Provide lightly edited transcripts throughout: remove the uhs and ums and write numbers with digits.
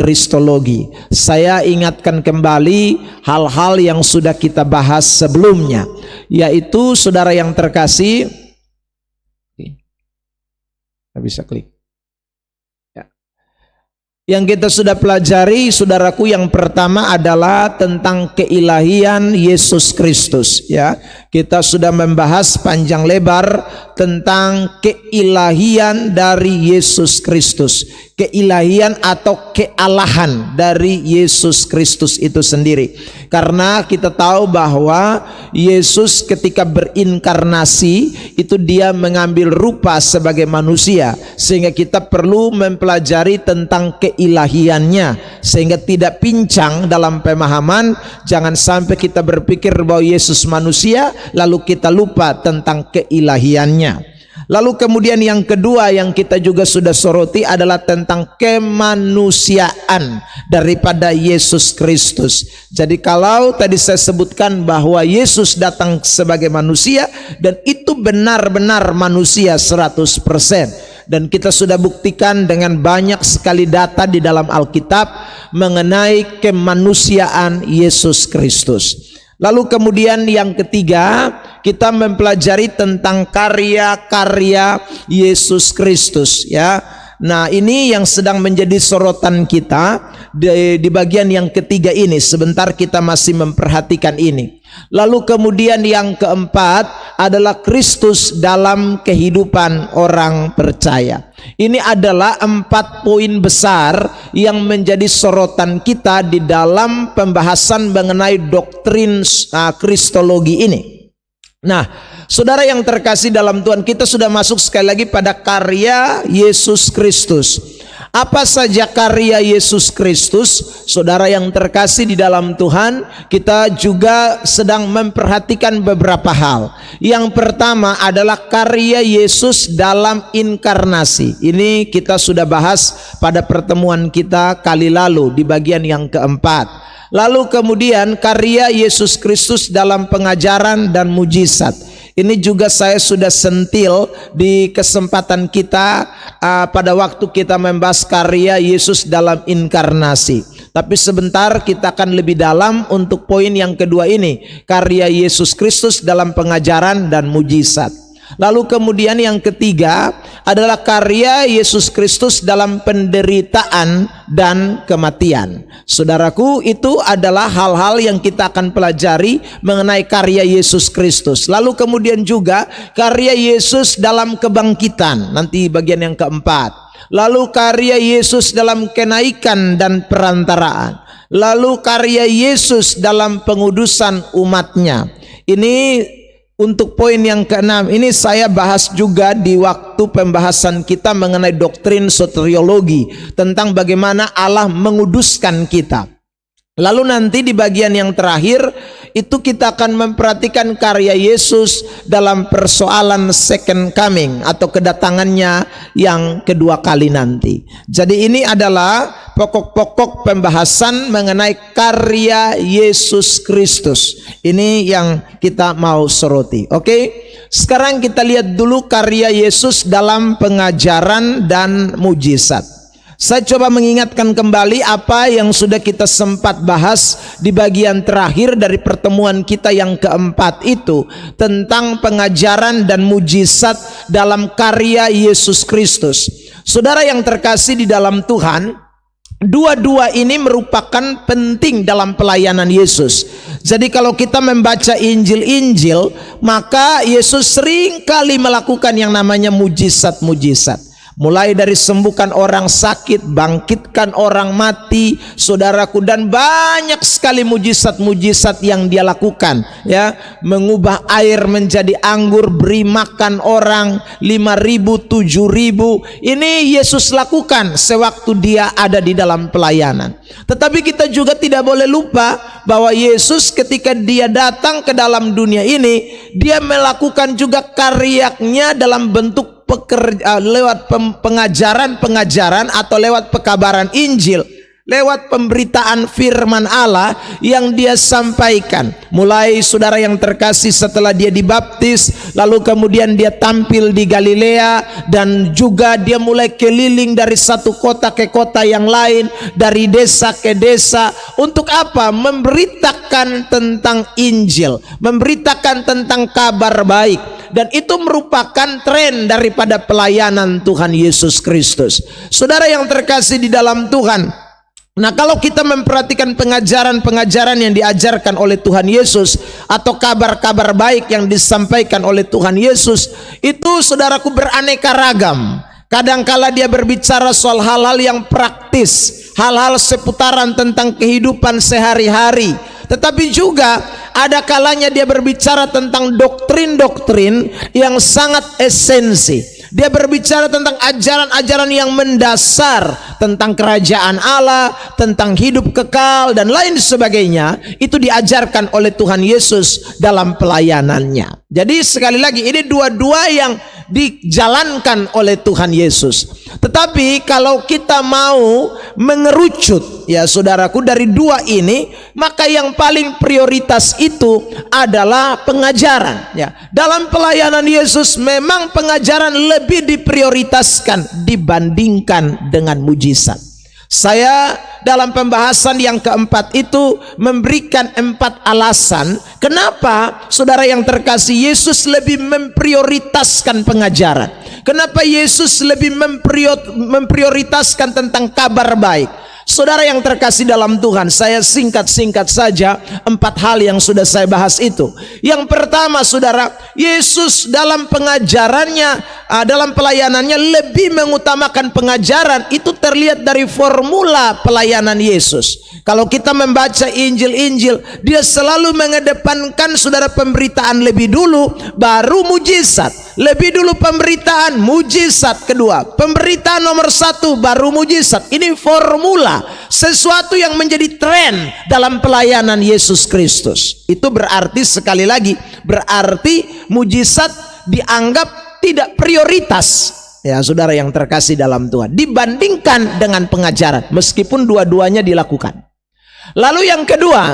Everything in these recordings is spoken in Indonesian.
Kristologi. Saya ingatkan kembali hal-hal yang sudah kita bahas sebelumnya, yaitu saudara yang terkasih, bisa klik ya. Yang kita sudah pelajari saudaraku, yang pertama adalah tentang keilahian Yesus Kristus ya. Kita sudah membahas panjang lebar tentang keilahian dari Yesus Kristus, keilahian atau kealahan dari Yesus Kristus itu sendiri. Karena kita tahu bahwa Yesus ketika berinkarnasi itu dia mengambil rupa sebagai manusia, sehingga kita perlu mempelajari tentang keilahiannya sehingga tidak pincang dalam pemahaman. Jangan sampai kita berpikir bahwa Yesus manusia lalu kita lupa tentang keilahiannya. Lalu kemudian yang kedua yang kita juga sudah soroti adalah tentang kemanusiaan daripada Yesus Kristus. Jadi kalau tadi saya sebutkan bahwa Yesus datang sebagai manusia dan itu benar-benar manusia 100%. Dan kita sudah buktikan dengan banyak sekali data di dalam Alkitab mengenai kemanusiaan Yesus Kristus. Lalu kemudian yang ketiga kita mempelajari tentang karya-karya Yesus Kristus ya. Nah ini yang sedang menjadi sorotan kita di bagian yang ketiga ini. Sebentar kita masih memperhatikan ini. Lalu kemudian yang keempat adalah Kristus dalam kehidupan orang percaya. Ini adalah 4 poin besar yang menjadi sorotan kita di dalam pembahasan mengenai doktrin Kristologi ini. Nah, saudara yang terkasih dalam Tuhan, kita sudah masuk sekali lagi pada karya Yesus Kristus. Apa saja karya Yesus Kristus? Saudara yang terkasih di dalam Tuhan, kita juga sedang memperhatikan beberapa hal. Yang pertama adalah karya Yesus dalam inkarnasi. Ini kita sudah bahas pada pertemuan kita kali lalu di bagian yang keempat. Lalu kemudian karya Yesus Kristus dalam pengajaran dan mujizat. Ini juga saya sudah sentil di kesempatan kita pada waktu kita membahas karya Yesus dalam inkarnasi. Tapi sebentar kita akan lebih dalam untuk poin yang kedua ini, karya Yesus Kristus dalam pengajaran dan mujizat. Lalu kemudian yang ketiga adalah karya Yesus Kristus dalam penderitaan dan kematian. Saudaraku, itu adalah hal-hal yang kita akan pelajari mengenai karya Yesus Kristus. Lalu kemudian juga karya Yesus dalam kebangkitan, nanti bagian yang keempat. Lalu karya Yesus dalam kenaikan dan perantaraan. Lalu karya Yesus dalam pengudusan umatnya. Ini untuk poin yang keenam, ini saya bahas juga di waktu pembahasan kita mengenai doktrin soteriologi, tentang bagaimana Allah menguduskan kita. Lalu nanti di bagian yang terakhir itu kita akan memperhatikan karya Yesus dalam persoalan second coming atau kedatangannya yang kedua kali nanti. Jadi ini adalah pokok-pokok pembahasan mengenai karya Yesus Kristus. Ini yang kita mau soroti. Oke? Sekarang kita lihat dulu karya Yesus dalam pengajaran dan mujizat. Saya coba mengingatkan kembali apa yang sudah kita sempat bahas di bagian terakhir dari pertemuan kita yang keempat itu, tentang pengajaran dan mujizat dalam karya Yesus Kristus. Saudara yang terkasih di dalam Tuhan, dua-dua ini merupakan penting dalam pelayanan Yesus. Jadi kalau kita membaca Injil-Injil, maka Yesus sering kali melakukan yang namanya mujizat-mujizat. Mulai dari sembuhkan orang sakit, bangkitkan orang mati, saudaraku, dan banyak sekali mujizat-mujizat yang dia lakukan ya, mengubah air menjadi anggur, beri makan orang 5.000, 7.000. Ini Yesus lakukan sewaktu dia ada di dalam pelayanan. Tetapi kita juga tidak boleh lupa bahwa Yesus ketika dia datang ke dalam dunia ini, dia melakukan juga karyanya dalam bentuk lewat pengajaran-pengajaran atau lewat pekabaran Injil, lewat pemberitaan firman Allah yang dia sampaikan. Mulai saudara yang terkasih, setelah dia dibaptis, lalu kemudian dia tampil di Galilea, dan juga dia mulai keliling dari satu kota ke kota yang lain, dari desa ke desa. Untuk apa? Memberitakan tentang Injil, memberitakan tentang kabar baik. Dan itu merupakan tren daripada pelayanan Tuhan Yesus Kristus. Saudara yang terkasih di dalam Tuhan, nah, kalau kita memperhatikan pengajaran-pengajaran yang diajarkan oleh Tuhan Yesus, atau kabar-kabar baik yang disampaikan oleh Tuhan Yesus, itu saudaraku beraneka ragam. Kadangkala dia berbicara soal hal-hal yang praktis, hal-hal seputaran tentang kehidupan sehari-hari. Tetapi juga ada kalanya dia berbicara tentang doktrin-doktrin yang sangat esensi. Dia berbicara tentang ajaran-ajaran yang mendasar tentang kerajaan Allah, tentang hidup kekal, dan lain sebagainya. Itu diajarkan oleh Tuhan Yesus dalam pelayanannya. Jadi sekali lagi, ini dua-dua yang dijalankan oleh Tuhan Yesus. Tetapi kalau kita mau mengerucut, ya saudaraku, dari dua ini, maka yang paling prioritas itu adalah pengajaran. Ya, dalam pelayanan Yesus memang pengajaran lebih diprioritaskan dibandingkan dengan mujizat. Saya dalam pembahasan yang keempat itu memberikan 4 alasan kenapa saudara yang terkasih Yesus lebih memprioritaskan pengajaran. Kenapa Yesus lebih memprioritaskan tentang kabar baik. Saudara yang terkasih dalam Tuhan, saya singkat-singkat saja 4 hal yang sudah saya bahas itu. Yang pertama, saudara, Yesus dalam pengajarannya, dalam pelayanannya lebih mengutamakan pengajaran. Itu terlihat dari formula pelayanan Yesus. Kalau kita membaca Injil-Injil, dia selalu mengedepankan saudara pemberitaan lebih dulu, baru mujizat. Lebih dulu pemberitaan, mujizat kedua. Pemberitaan nomor 1, baru mujizat. Ini formula, sesuatu yang menjadi tren dalam pelayanan Yesus Kristus. Itu berarti, sekali lagi, berarti mujizat dianggap tidak prioritas, ya saudara yang terkasih dalam Tuhan, dibandingkan dengan pengajaran, meskipun dua-duanya dilakukan. Lalu yang kedua,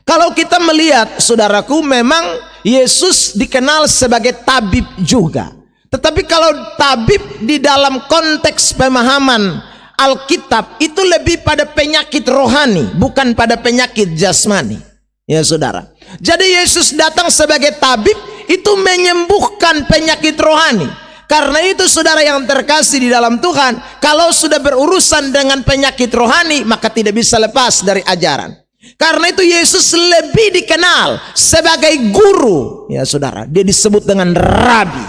kalau kita melihat saudaraku, memang Yesus dikenal sebagai tabib juga. Tetapi kalau tabib di dalam konteks pemahaman Alkitab itu lebih pada penyakit rohani, bukan pada penyakit jasmani. Ya saudara. Jadi Yesus datang sebagai tabib itu menyembuhkan penyakit rohani. Karena itu saudara yang terkasih di dalam Tuhan, kalau sudah berurusan dengan penyakit rohani, maka tidak bisa lepas dari ajaran. Karena itu Yesus lebih dikenal sebagai guru, ya saudara. Dia disebut dengan rabi,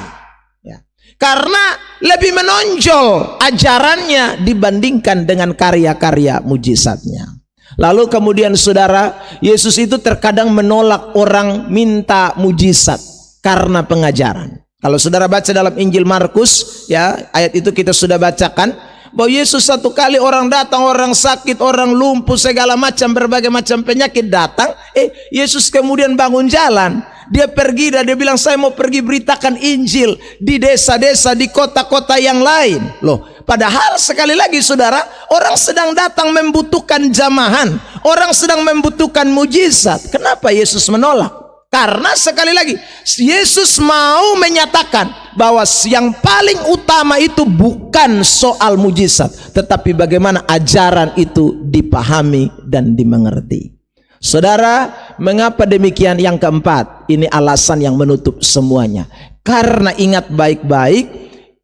ya. Karena lebih menonjol ajarannya dibandingkan dengan karya-karya mujizatnya. Lalu kemudian saudara, Yesus itu terkadang menolak orang minta mujizat karena pengajaran. Kalau saudara baca dalam Injil Markus, ya, ayat itu kita sudah bacakan, bahwa Yesus satu kali orang datang, orang sakit, orang lumpuh, segala macam, berbagai macam penyakit datang. Yesus kemudian bangun jalan. Dia pergi dan dia bilang, saya mau pergi beritakan Injil di desa-desa, di kota-kota yang lain. Loh, padahal sekali lagi saudara, orang sedang datang membutuhkan jamahan, orang sedang membutuhkan mujizat. Kenapa Yesus menolak? Karena sekali lagi Yesus mau menyatakan bahwa yang paling utama itu bukan soal mujizat, tetapi bagaimana ajaran itu dipahami dan dimengerti. Saudara, mengapa demikian? Yang keempat, ini alasan yang menutup semuanya. Karena ingat baik-baik,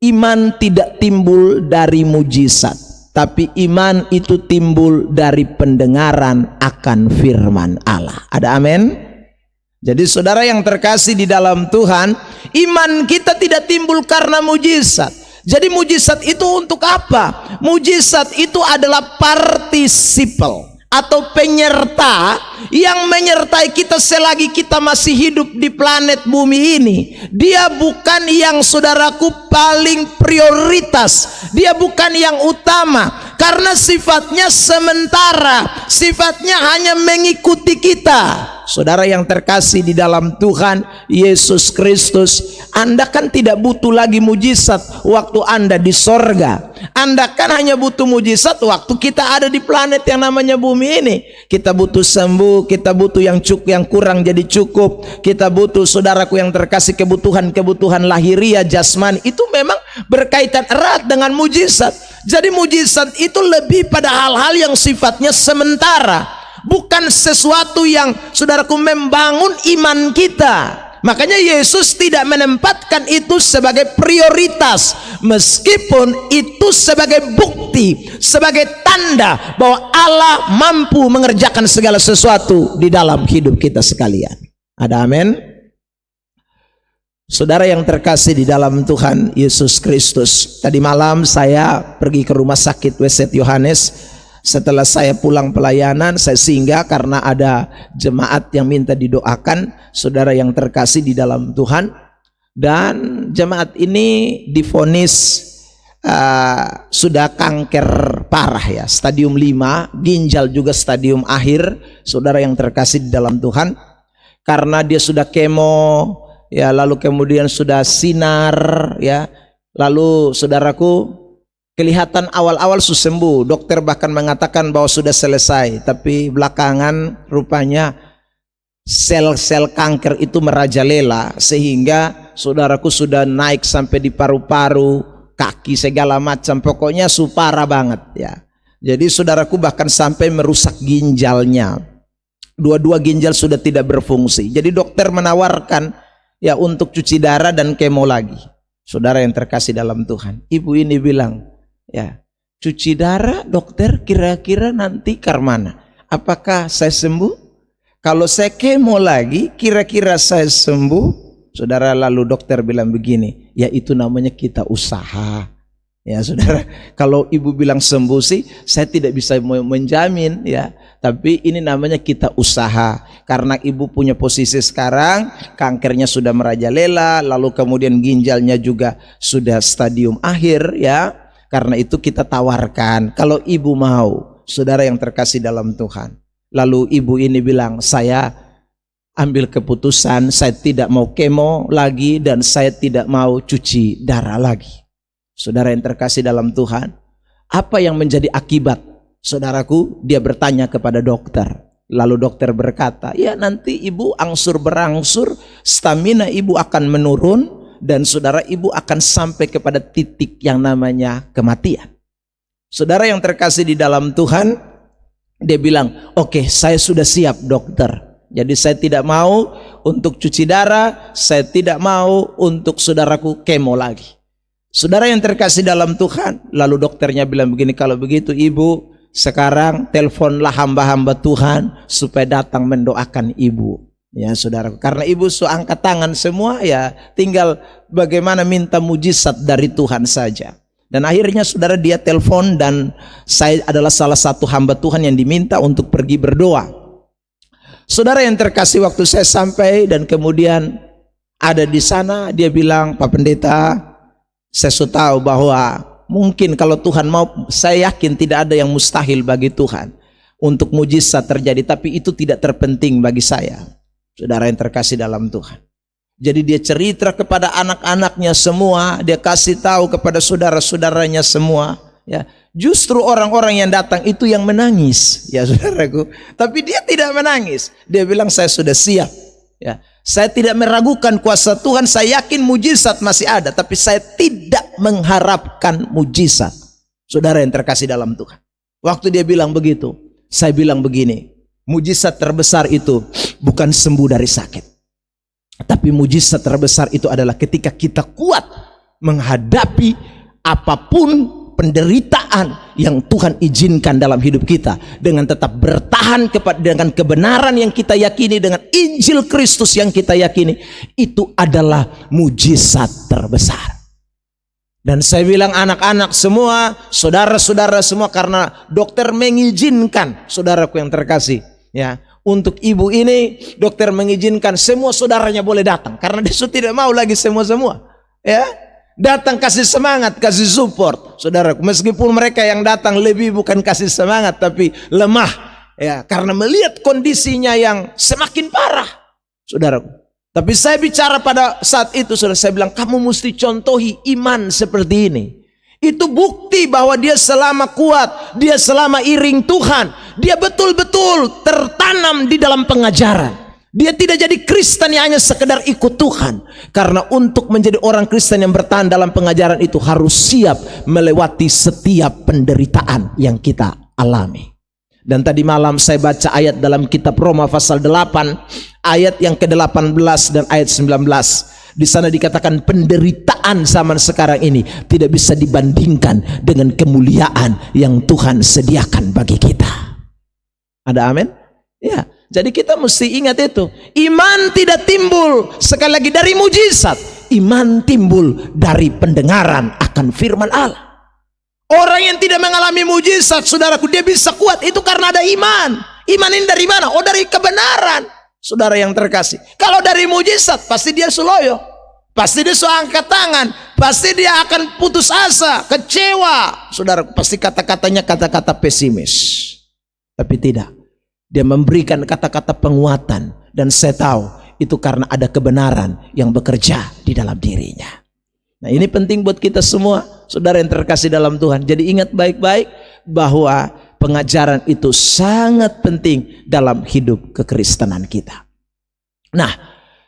iman tidak timbul dari mujizat, tapi iman itu timbul dari pendengaran akan firman Allah. Ada amin? Jadi saudara yang terkasih di dalam Tuhan, iman kita tidak timbul karena mujizat. Jadi mujizat itu untuk apa? Mujizat itu adalah participle atau penyerta yang menyertai kita selagi kita masih hidup di planet bumi ini. Dia bukan yang saudaraku paling prioritas, dia bukan yang utama, karena sifatnya sementara, sifatnya hanya mengikuti kita. saudara yang terkasih di dalam Tuhan Yesus Kristus, Anda kan tidak butuh lagi mujizat waktu Anda di sorga. Anda kan hanya butuh mujizat waktu kita ada di planet yang namanya bumi ini. Kita butuh sembuh, kita butuh yang kurang jadi cukup, kita butuh, saudaraku yang terkasih, kebutuhan lahiriah jasmani. Itu memang berkaitan erat dengan mujizat. Jadi mujizat itu lebih pada hal-hal yang sifatnya sementara, bukan sesuatu yang, saudaraku, membangun iman kita. Makanya Yesus tidak menempatkan itu sebagai prioritas, meskipun itu sebagai bukti, sebagai tanda bahwa Allah mampu mengerjakan segala sesuatu di dalam hidup kita sekalian. Ada amin? Saudara yang terkasih di dalam Tuhan Yesus Kristus, tadi malam saya pergi ke rumah sakit Weset Yohanes. Setelah saya pulang pelayanan, saya singgah karena ada jemaat yang minta didoakan, saudara yang terkasih di dalam Tuhan. Dan jemaat ini divonis sudah kanker parah ya, stadium 5, ginjal juga stadium akhir, saudara yang terkasih di dalam Tuhan. Karena dia sudah kemo ya, lalu kemudian sudah sinar ya, lalu saudaraku, kelihatan awal-awal sembuh, dokter bahkan mengatakan bahwa sudah selesai, tapi belakangan rupanya sel-sel kanker itu merajalela, sehingga saudaraku sudah naik sampai di paru-paru, kaki, segala macam, pokoknya parah banget ya. Jadi saudaraku bahkan sampai merusak ginjalnya, dua-dua ginjal sudah tidak berfungsi. Jadi dokter menawarkan ya untuk cuci darah dan kemo lagi. Saudara yang terkasih dalam Tuhan, ibu ini bilang, ya, cuci darah dokter, kira-kira nanti mana? Apakah saya sembuh? Kalau saya kemo lagi, kira-kira saya sembuh? Saudara, lalu dokter bilang begini, ya itu namanya kita usaha. Ya saudara, kalau ibu bilang sembuh sih, saya tidak bisa menjamin ya. Tapi ini namanya kita usaha. Karena ibu punya posisi sekarang, kankernya sudah merajalela, lalu kemudian ginjalnya juga sudah stadium akhir ya. Karena itu kita tawarkan, kalau ibu mau, saudara yang terkasih dalam Tuhan. Lalu ibu ini bilang, saya ambil keputusan, saya tidak mau kemo lagi dan saya tidak mau cuci darah lagi. Saudara yang terkasih dalam Tuhan, apa yang menjadi akibat? Saudaraku, dia bertanya kepada dokter. Lalu dokter berkata, ya nanti ibu angsur berangsur, stamina ibu akan menurun, dan saudara ibu akan sampai kepada titik yang namanya kematian. Saudara yang terkasih di dalam Tuhan, dia bilang, oke, saya sudah siap dokter. Jadi saya tidak mau untuk cuci darah, saya tidak mau untuk saudaraku kemo lagi. Saudara yang terkasih dalam Tuhan, lalu dokternya bilang begini, kalau begitu ibu, sekarang teleponlah hamba-hamba Tuhan supaya datang mendoakan ibu. Ya saudara, karena ibu sudah angkat tangan semua ya, tinggal bagaimana minta mujizat dari Tuhan saja. Dan akhirnya saudara dia telepon dan saya adalah salah satu hamba Tuhan yang diminta untuk pergi berdoa. Saudara yang terkasih, waktu saya sampai dan kemudian ada di sana, dia bilang, Pak Pendeta, saya sudah tahu bahwa mungkin kalau Tuhan mau, saya yakin tidak ada yang mustahil bagi Tuhan untuk mujizat terjadi, tapi itu tidak terpenting bagi saya. Saudara yang terkasih dalam Tuhan. Jadi dia cerita kepada anak-anaknya semua, dia kasih tahu kepada saudara-saudaranya semua, ya. Justru orang-orang yang datang itu yang menangis, ya saudaraku. Tapi dia tidak menangis. Dia bilang, saya sudah siap, ya. Saya tidak meragukan kuasa Tuhan, saya yakin mujizat masih ada, tapi saya tidak mengharapkan mujizat. Saudara yang terkasih dalam Tuhan, waktu dia bilang begitu, saya bilang begini, mujizat terbesar itu bukan sembuh dari sakit, tapi mujizat terbesar itu adalah ketika kita kuat menghadapi apapun penderitaan yang Tuhan izinkan dalam hidup kita, dengan tetap bertahan dengan kebenaran yang kita yakini, dengan Injil Kristus yang kita yakini. Itu adalah mujizat terbesar. Dan saya bilang anak-anak semua, saudara-saudara semua, karena dokter mengizinkan, saudaraku yang terkasih, ya, untuk ibu ini dokter mengizinkan semua saudaranya boleh datang, karena dia sudah tidak mau lagi semua-semua, ya. Datang kasih semangat, kasih support, saudaraku. Meskipun mereka yang datang lebih bukan kasih semangat, tapi lemah ya, karena melihat kondisinya yang semakin parah, saudaraku. Tapi saya bicara pada saat itu, saudara, saya bilang kamu mesti contohi iman seperti ini. Itu bukti bahwa dia selama kuat, dia selama iring Tuhan, dia betul-betul tertanam di dalam pengajaran. Dia tidak jadi Kristen yang hanya sekedar ikut Tuhan. Karena untuk menjadi orang Kristen yang bertahan dalam pengajaran itu harus siap melewati setiap penderitaan yang kita alami. Dan tadi malam saya baca ayat dalam kitab Roma pasal 8, ayat yang ke-18 dan ayat 19. Di sana dikatakan penderitaan zaman sekarang ini tidak bisa dibandingkan dengan kemuliaan yang Tuhan sediakan bagi kita. Ada amin? Ya. Jadi kita mesti ingat itu. Iman tidak timbul sekali lagi dari mujizat. Iman timbul dari pendengaran akan firman Allah. Orang yang tidak mengalami mujizat, saudaraku, dia bisa kuat itu karena ada iman. Iman ini dari mana? Oh, dari kebenaran. Saudara yang terkasih, kalau dari mujizat pasti dia suloyo. Pasti dia angkat tangan. Pasti dia akan putus asa, kecewa. Saudara, pasti kata-katanya kata-kata pesimis. Tapi tidak. Dia memberikan kata-kata penguatan. Dan saya tahu itu karena ada kebenaran yang bekerja di dalam dirinya. Nah, ini penting buat kita semua, saudara yang terkasih dalam Tuhan. Jadi ingat baik-baik bahwa pengajaran itu sangat penting dalam hidup kekristenan kita. Nah,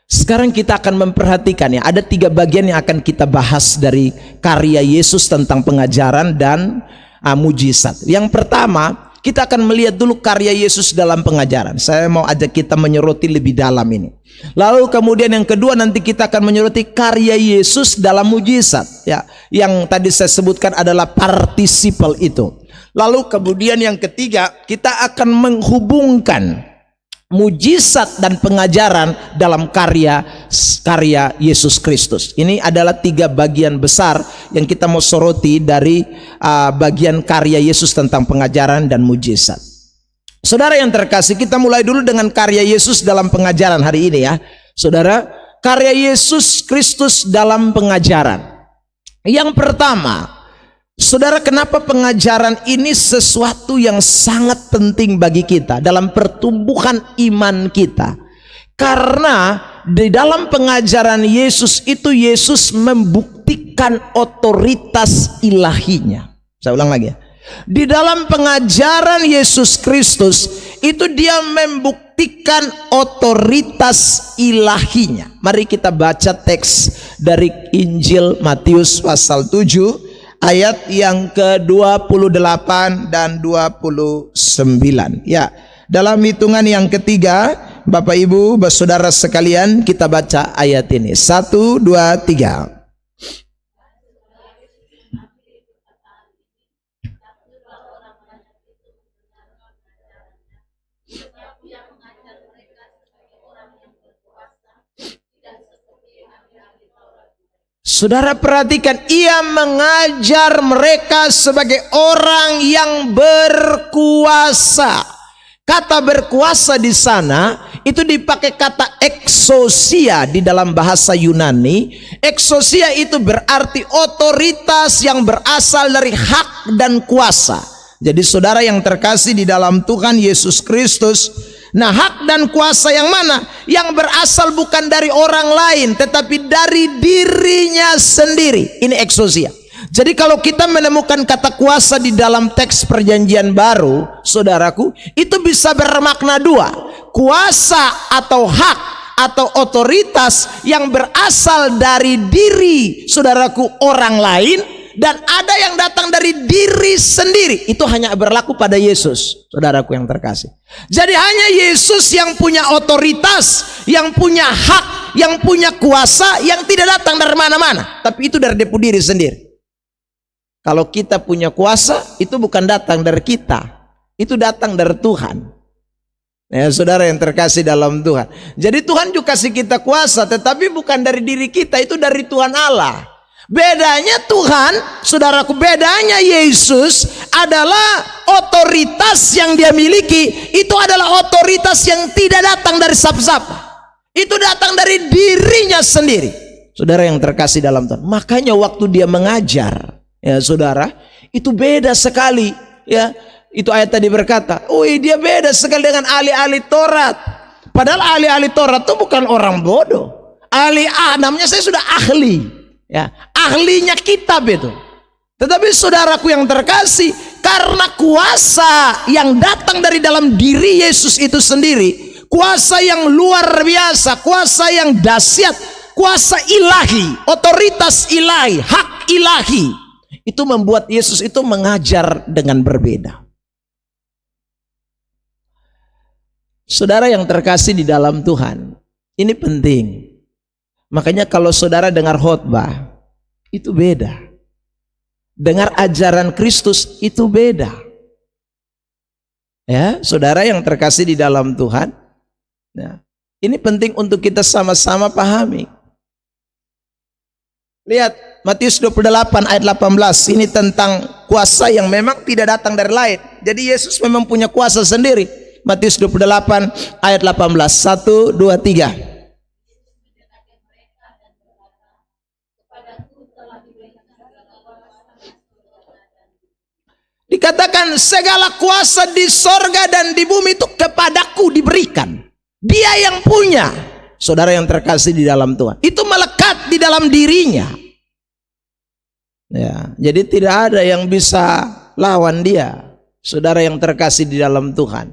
sekarang kita akan memperhatikan ya, ada 3 bagian yang akan kita bahas dari karya Yesus tentang pengajaran dan mujizat. Yang pertama, kita akan melihat dulu karya Yesus dalam pengajaran. Saya mau ajak kita menyoroti lebih dalam ini. Lalu kemudian yang kedua nanti kita akan menyoroti karya Yesus dalam mujizat. Ya, yang tadi saya sebutkan adalah partisipal itu. Lalu kemudian yang ketiga kita akan menghubungkan mujizat dan pengajaran dalam karya Yesus Kristus. Ini adalah 3 bagian besar yang kita mau soroti dari bagian karya Yesus tentang pengajaran dan mujizat. Saudara yang terkasih, kita mulai dulu dengan karya Yesus dalam pengajaran hari ini ya. Saudara, karya Yesus Kristus dalam pengajaran. Yang pertama, saudara, kenapa pengajaran ini sesuatu yang sangat penting bagi kita dalam pertumbuhan iman kita? Karena di dalam pengajaran Yesus itu Yesus membuktikan otoritas ilahinya. Saya ulang lagi ya. Di dalam pengajaran Yesus Kristus itu dia membuktikan otoritas ilahinya. Mari kita baca teks dari Injil Matius pasal 7 ayat yang ke-28 dan 29. Ya, dalam hitungan yang ketiga, Bapak Ibu, saudara sekalian, kita baca ayat ini. 1, 2, 3. Saudara perhatikan, ia mengajar mereka sebagai orang yang berkuasa. Kata berkuasa di sana itu dipakai kata exousia di dalam bahasa Yunani. Exousia itu berarti otoritas yang berasal dari hak dan kuasa. Jadi saudara yang terkasih di dalam Tuhan Yesus Kristus, nah, hak dan kuasa yang mana? Yang berasal bukan dari orang lain, tetapi dari dirinya sendiri. Ini exousia. Jadi kalau kita menemukan kata kuasa di dalam teks perjanjian baru, saudaraku, itu bisa bermakna 2. Kuasa atau hak atau otoritas yang berasal dari diri, saudaraku, orang lain. Dan ada yang datang dari diri sendiri. Itu hanya berlaku pada Yesus, saudaraku yang terkasih. Jadi hanya Yesus yang punya otoritas, yang punya hak, yang punya kuasa, yang tidak datang dari mana-mana, tapi itu dari diri sendiri. Kalau kita punya kuasa, itu bukan datang dari kita, itu datang dari Tuhan. Ya, saudara yang terkasih dalam Tuhan. Jadi Tuhan juga kasih kita kuasa, tetapi bukan dari diri kita, itu dari Tuhan Allah. Bedanya Tuhan, saudaraku, bedanya Yesus adalah otoritas yang dia miliki. Itu adalah otoritas yang tidak datang dari siapa-siapa. Itu datang dari dirinya sendiri. Saudara yang terkasih dalam Tuhan. Makanya waktu dia mengajar, ya saudara, itu beda sekali. Ya, Itu ayat tadi berkata, "Wih, dia beda sekali dengan ahli-ahli Taurat." Padahal ahli-ahli Taurat itu bukan orang bodoh. Namanya saya sudah ahli, ya, ahlinya kitab itu. Tetapi saudaraku yang terkasih, karena kuasa yang datang dari dalam diri Yesus itu sendiri, kuasa yang luar biasa, kuasa yang dahsyat, kuasa ilahi, otoritas ilahi, hak ilahi, itu membuat Yesus itu mengajar dengan berbeda. Saudara yang terkasih di dalam Tuhan, ini penting. Makanya kalau saudara dengar khotbah, itu beda. Dengar ajaran Kristus itu beda. Ya, saudara yang terkasih di dalam Tuhan. Nah, ini penting untuk kita sama-sama pahami. Lihat Matius 28 ayat 18. Ini tentang kuasa yang memang tidak datang dari lain. Jadi Yesus memang punya kuasa sendiri. Matius 28 ayat 18. 1, 2, 3. Dikatakan segala kuasa di sorga dan di bumi itu kepadaku diberikan. Dia yang punya. Saudara yang terkasih di dalam Tuhan, itu melekat di dalam dirinya. Ya, jadi tidak ada yang bisa lawan dia. Saudara yang terkasih di dalam Tuhan.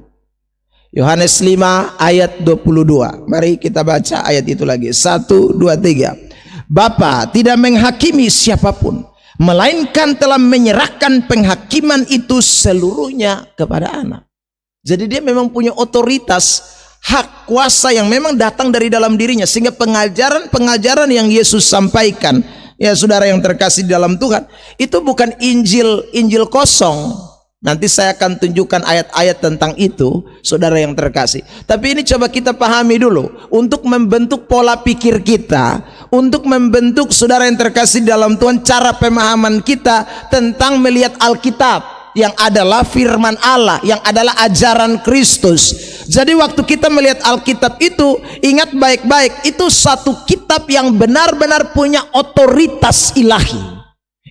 Yohanes 5 ayat 22. Mari kita baca ayat itu lagi. 1, 2, 3. Bapa tidak menghakimi siapapun, melainkan telah menyerahkan penghakiman itu seluruhnya kepada anak. Jadi dia memang punya otoritas, hak, kuasa yang memang datang dari dalam dirinya. Sehingga pengajaran yang Yesus sampaikan, ya saudara yang terkasih di dalam Tuhan, itu bukan Injil kosong. Nanti saya akan tunjukkan ayat-ayat tentang itu, saudara yang terkasih. Tapi ini coba kita pahami dulu, untuk membentuk pola pikir kita, untuk membentuk saudara yang terkasih dalam Tuhan, cara pemahaman kita tentang melihat Alkitab, yang adalah firman Allah, yang adalah ajaran Kristus. Jadi waktu kita melihat Alkitab itu, ingat baik-baik, itu satu kitab yang benar-benar punya otoritas ilahi.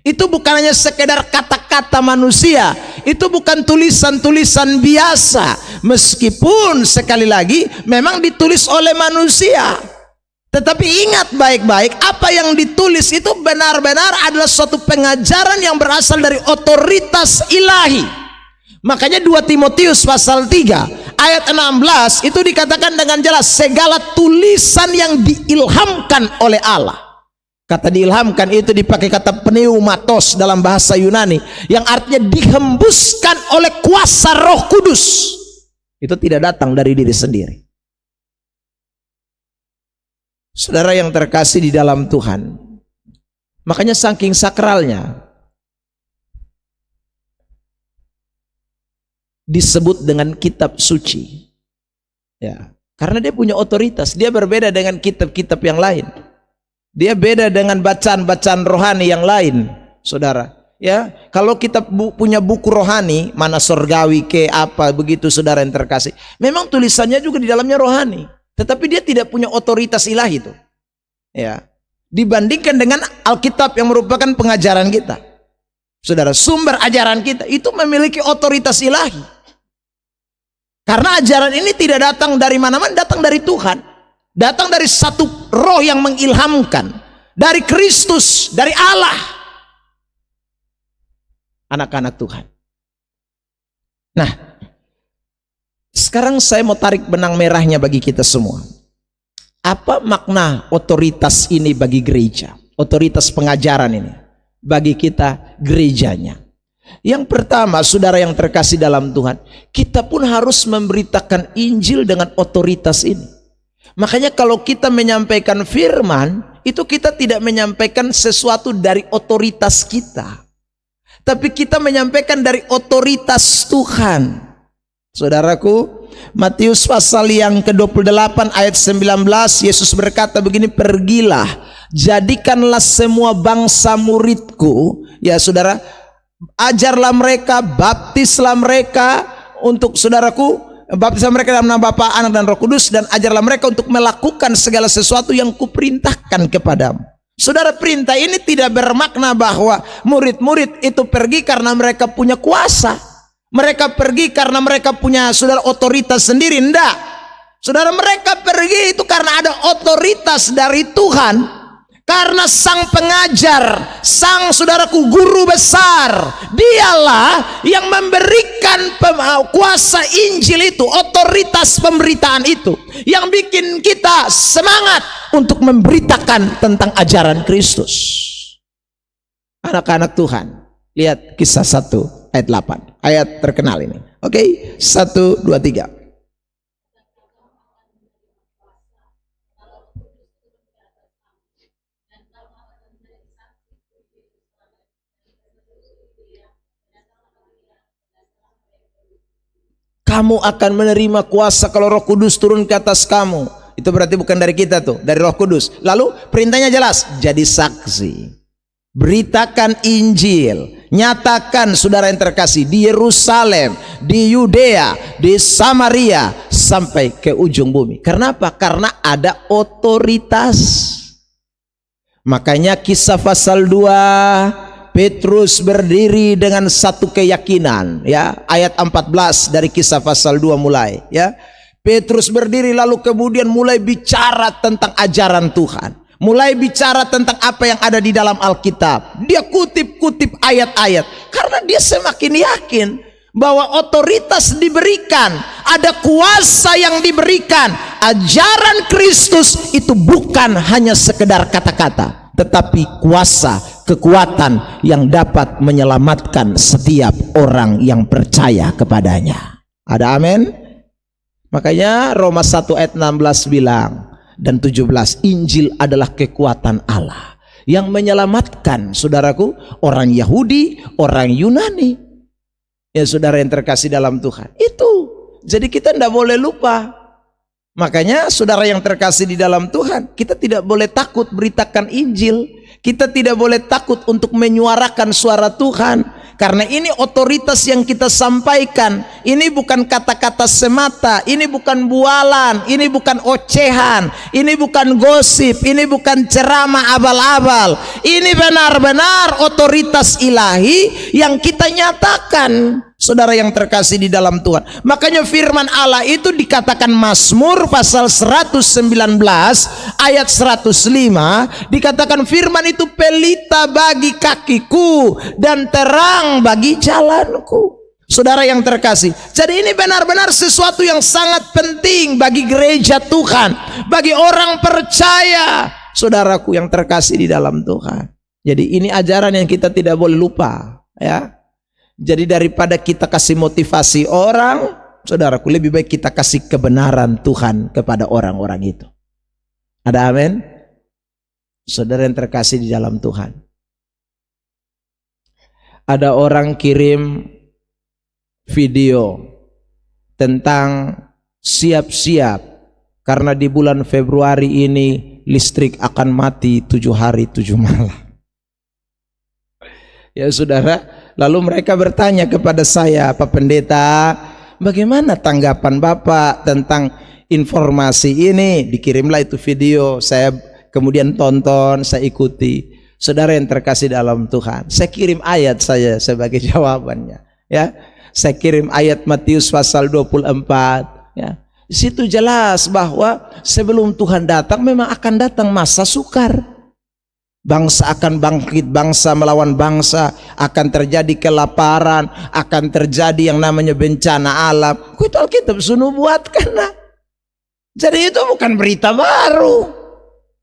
Itu bukan hanya sekedar kata-kata manusia, itu bukan tulisan-tulisan biasa, meskipun sekali lagi memang ditulis oleh manusia. Tetapi ingat baik-baik, apa yang ditulis itu benar-benar adalah suatu pengajaran yang berasal dari otoritas ilahi. Makanya 2 Timotius pasal 3 ayat 16 itu dikatakan dengan jelas, segala tulisan yang diilhamkan oleh Allah. Kata diilhamkan itu dipakai kata pneumatos dalam bahasa Yunani, yang artinya dihembuskan oleh kuasa Roh Kudus. Itu tidak datang dari diri sendiri. Saudara yang terkasih di dalam Tuhan, makanya saking sakralnya disebut dengan kitab suci. Ya, karena dia punya otoritas, dia berbeda dengan kitab-kitab yang lain. Dia beda dengan bacaan-bacaan rohani yang lain, saudara. Ya, kalau kita punya buku rohani, mana surgawi ke apa begitu, saudara yang terkasih, memang tulisannya juga di dalamnya rohani, tetapi dia tidak punya otoritas ilahi itu. Ya, dibandingkan dengan Alkitab yang merupakan pengajaran kita, saudara, sumber ajaran kita itu memiliki otoritas ilahi. Karena ajaran ini tidak datang dari mana-mana, datang dari Tuhan. Datang dari satu roh yang mengilhamkan, dari Kristus, dari Allah. Anak-anak Tuhan. Nah, sekarang saya mau tarik benang merahnya bagi kita semua. Apa makna otoritas ini bagi gereja? Otoritas pengajaran ini bagi kita gerejanya. Yang pertama, saudara yang terkasih dalam Tuhan, kita pun harus memberitakan Injil dengan otoritas ini. Makanya kalau kita menyampaikan firman, itu kita tidak menyampaikan sesuatu dari otoritas kita, tapi kita menyampaikan dari otoritas Tuhan. Saudaraku, Matius pasal yang ke-28 ayat 19, Yesus berkata begini, pergilah, jadikanlah semua bangsa muridku. Ya saudara, ajarlah mereka, baptislah mereka untuk, saudaraku, baptislah mereka dalam nama Bapa, Anak dan Roh Kudus, dan ajarlah mereka untuk melakukan segala sesuatu yang kuperintahkan kepadamu. Saudara, perintah ini tidak bermakna bahwa murid-murid itu pergi karena mereka punya kuasa. Mereka pergi karena mereka punya saudara otoritas sendiri. Enggak. Saudara, mereka pergi itu karena ada otoritas dari Tuhan. Karena sang pengajar, sang saudaraku guru besar, dialah yang memberikan kuasa Injil itu, otoritas pemberitaan itu, yang bikin kita semangat untuk memberitakan tentang ajaran Kristus. Anak-anak Tuhan, lihat Kisah 1 ayat 8, ayat terkenal ini. Oke, 1, 2, 3. Kamu akan menerima kuasa kalau Roh Kudus turun ke atas kamu. Itu berarti bukan dari kita tuh, dari Roh Kudus. Lalu perintahnya jelas, jadi saksi. Beritakan Injil, nyatakan saudara yang terkasih di Yerusalem, di Yudea, di Samaria, sampai ke ujung bumi. Karena apa? Karena ada otoritas. Makanya Kisah pasal 2, Petrus berdiri dengan satu keyakinan, ya, ayat 14 dari Kisah pasal 2 mulai, ya. Petrus berdiri lalu kemudian mulai bicara tentang ajaran Tuhan, mulai bicara tentang apa yang ada di dalam Alkitab. Dia kutip-kutip ayat-ayat karena dia semakin yakin bahwa otoritas diberikan, ada kuasa yang diberikan. Ajaran Kristus itu bukan hanya sekedar kata-kata, tetapi kuasa, kekuatan yang dapat menyelamatkan setiap orang yang percaya kepadanya. Ada amin? Makanya Roma 1 ayat 16 bilang dan 17, Injil adalah kekuatan Allah yang menyelamatkan, saudaraku, orang Yahudi, orang Yunani. Ya saudara yang terkasih dalam Tuhan, itu. Jadi kita tidak boleh lupa. Makanya saudara yang terkasih di dalam Tuhan, kita tidak boleh takut beritakan Injil. Kita tidak boleh takut untuk menyuarakan suara Tuhan, karena ini otoritas yang kita sampaikan. Ini bukan kata-kata semata, ini bukan bualan, ini bukan ocehan, ini bukan gosip, ini bukan ceramah abal-abal. Ini benar-benar otoritas ilahi yang kita nyatakan, saudara yang terkasih di dalam Tuhan. Makanya firman Allah itu dikatakan Mazmur pasal 119 ayat 105, dikatakan firman itu pelita bagi kakiku dan terang bagi jalanku. Saudara yang terkasih, jadi ini benar-benar sesuatu yang sangat penting bagi gereja Tuhan, bagi orang percaya, saudaraku yang terkasih di dalam Tuhan. Jadi ini ajaran yang kita tidak boleh lupa, ya. Jadi daripada kita kasih motivasi orang, saudaraku, lebih baik kita kasih kebenaran Tuhan kepada orang-orang itu. Ada amin? Saudara yang terkasih di dalam Tuhan, ada orang kirim video tentang siap-siap karena di bulan Februari ini listrik akan mati 7 hari 7 malam. Ya saudara, lalu mereka bertanya kepada saya, Pak Pendeta, bagaimana tanggapan Bapak tentang informasi ini? Dikirimlah itu video, saya kemudian tonton, saya ikuti. Saudara yang terkasih dalam Tuhan, saya kirim ayat saya sebagai jawabannya, ya. Saya kirim ayat Matius pasal 24, ya. Di situ jelas bahwa sebelum Tuhan datang memang akan datang masa sukar. Bangsa akan bangkit, bangsa melawan bangsa, akan terjadi kelaparan, akan terjadi yang namanya bencana alam. Itu Alkitab sudah buatkan. Jadi itu bukan berita baru.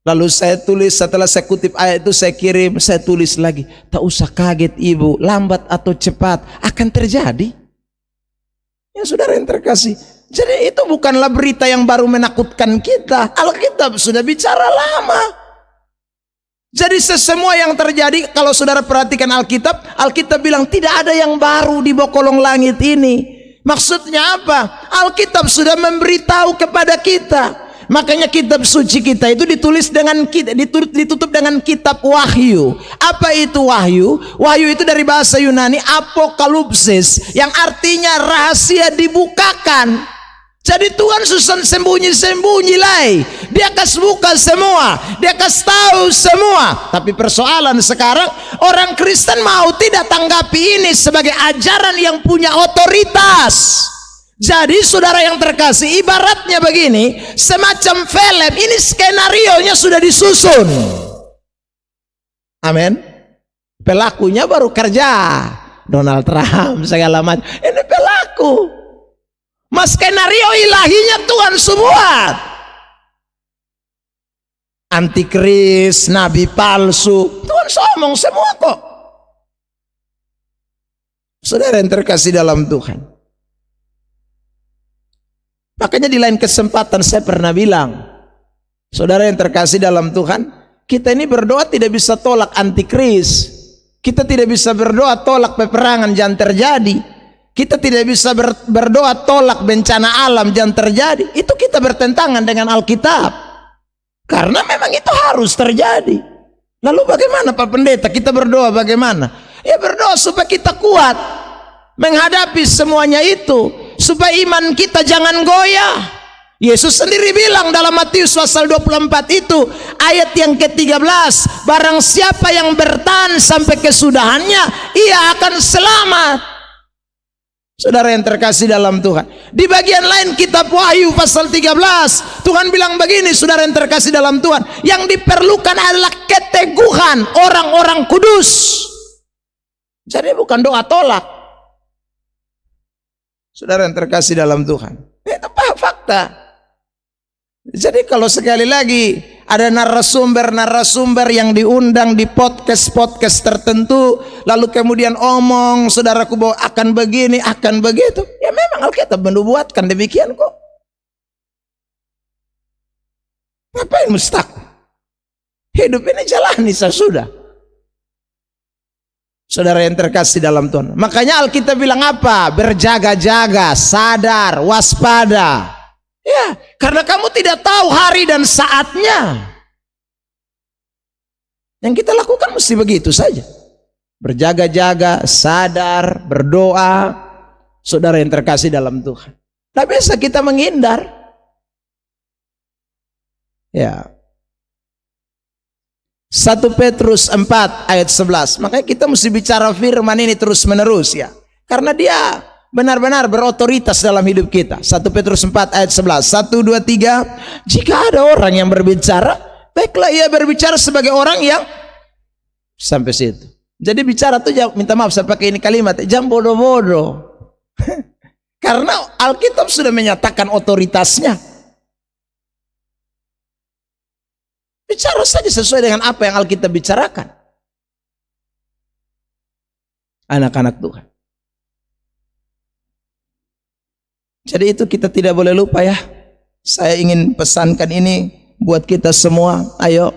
Lalu saya tulis, setelah saya kutip ayat itu saya kirim, saya tulis lagi, tak usah kaget ibu, lambat atau cepat akan terjadi. Ya saudara yang terkasih, jadi itu bukanlah berita yang baru menakutkan kita. Alkitab sudah bicara lama. Jadi sesemua yang terjadi, kalau saudara perhatikan Alkitab, Alkitab bilang tidak ada yang baru di bawah kolong langit ini. Maksudnya apa? Alkitab sudah memberitahu kepada kita. Makanya kitab suci kita itu ditulis dengan ditutup dengan kitab Wahyu. Apa itu Wahyu? Wahyu itu dari bahasa Yunani apokalipsis, yang artinya rahasia dibukakan. Jadi Tuhan susah sembunyi-sembunyi lai. Dia kasih buka semua, dia kasih tahu semua. Tapi persoalan sekarang, orang Kristen mau tidak tanggapi ini sebagai ajaran yang punya otoritas. Jadi saudara yang terkasih, ibaratnya begini, semacam film, ini skenarionya sudah disusun. Amin. Pelakunya baru kerja, Donald Trump segala macam. Ini pelaku. Mas skenario ilahinya Tuhan semua. Antikris, nabi palsu, Tuhan ngomong semua kok. Saudara yang terkasih dalam Tuhan. Makanya di lain kesempatan saya pernah bilang, saudara yang terkasih dalam Tuhan, kita ini berdoa tidak bisa tolak antikris. Kita tidak bisa berdoa tolak peperangan jangan terjadi. Kita tidak bisa berdoa tolak bencana alam jangan terjadi. Itu kita bertentangan dengan Alkitab. Karena memang itu harus terjadi. Lalu bagaimana Pak Pendeta? Kita berdoa bagaimana? Ya berdoa supaya kita kuat menghadapi semuanya itu. Supaya iman kita jangan goyah. Yesus sendiri bilang dalam Matius pasal 24 itu ayat yang ke-13, barang siapa yang bertahan sampai kesudahannya, ia akan selamat. Saudara yang terkasih dalam Tuhan, di bagian lain kitab Wahyu pasal 13, Tuhan bilang begini, saudara yang terkasih dalam Tuhan, yang diperlukan adalah keteguhan orang-orang kudus. Jadi bukan doa tolak. Saudara yang terkasih dalam Tuhan, itu fakta. Jadi kalau sekali lagi ada narasumber yang diundang di podcast tertentu, lalu kemudian omong, saudaraku bahwa akan begini, akan begitu, ya memang Alkitab menubuatkan demikian kok. Ngapain mustak? Hidup ini jalani sesudah. Saudara yang terkasih dalam Tuhan, makanya Alkitab bilang apa? Berjaga-jaga, sadar, waspada. Ya, karena kamu tidak tahu hari dan saatnya. Yang kita lakukan mesti begitu saja. Berjaga-jaga, sadar, berdoa. Saudara yang terkasih dalam Tuhan, tidak bisa kita menghindar. Ya. 1 Petrus 4 ayat 11. Makanya kita mesti bicara firman ini terus menerus ya. Karena dia benar-benar berotoritas dalam hidup kita. 1 Petrus 4 ayat 11. 1, 2, 3. Jika ada orang yang berbicara, baiklah ia berbicara sebagai orang yang sampai situ. Jadi bicara tuh minta maaf saya pakai ini kalimat, jangan bodoh-bodoh. Karena Alkitab sudah menyatakan otoritasnya. Bicara saja sesuai dengan apa yang Alkitab bicarakan. Anak-anak Tuhan. Jadi itu kita tidak boleh lupa ya. Saya ingin pesankan ini buat kita semua. Ayo,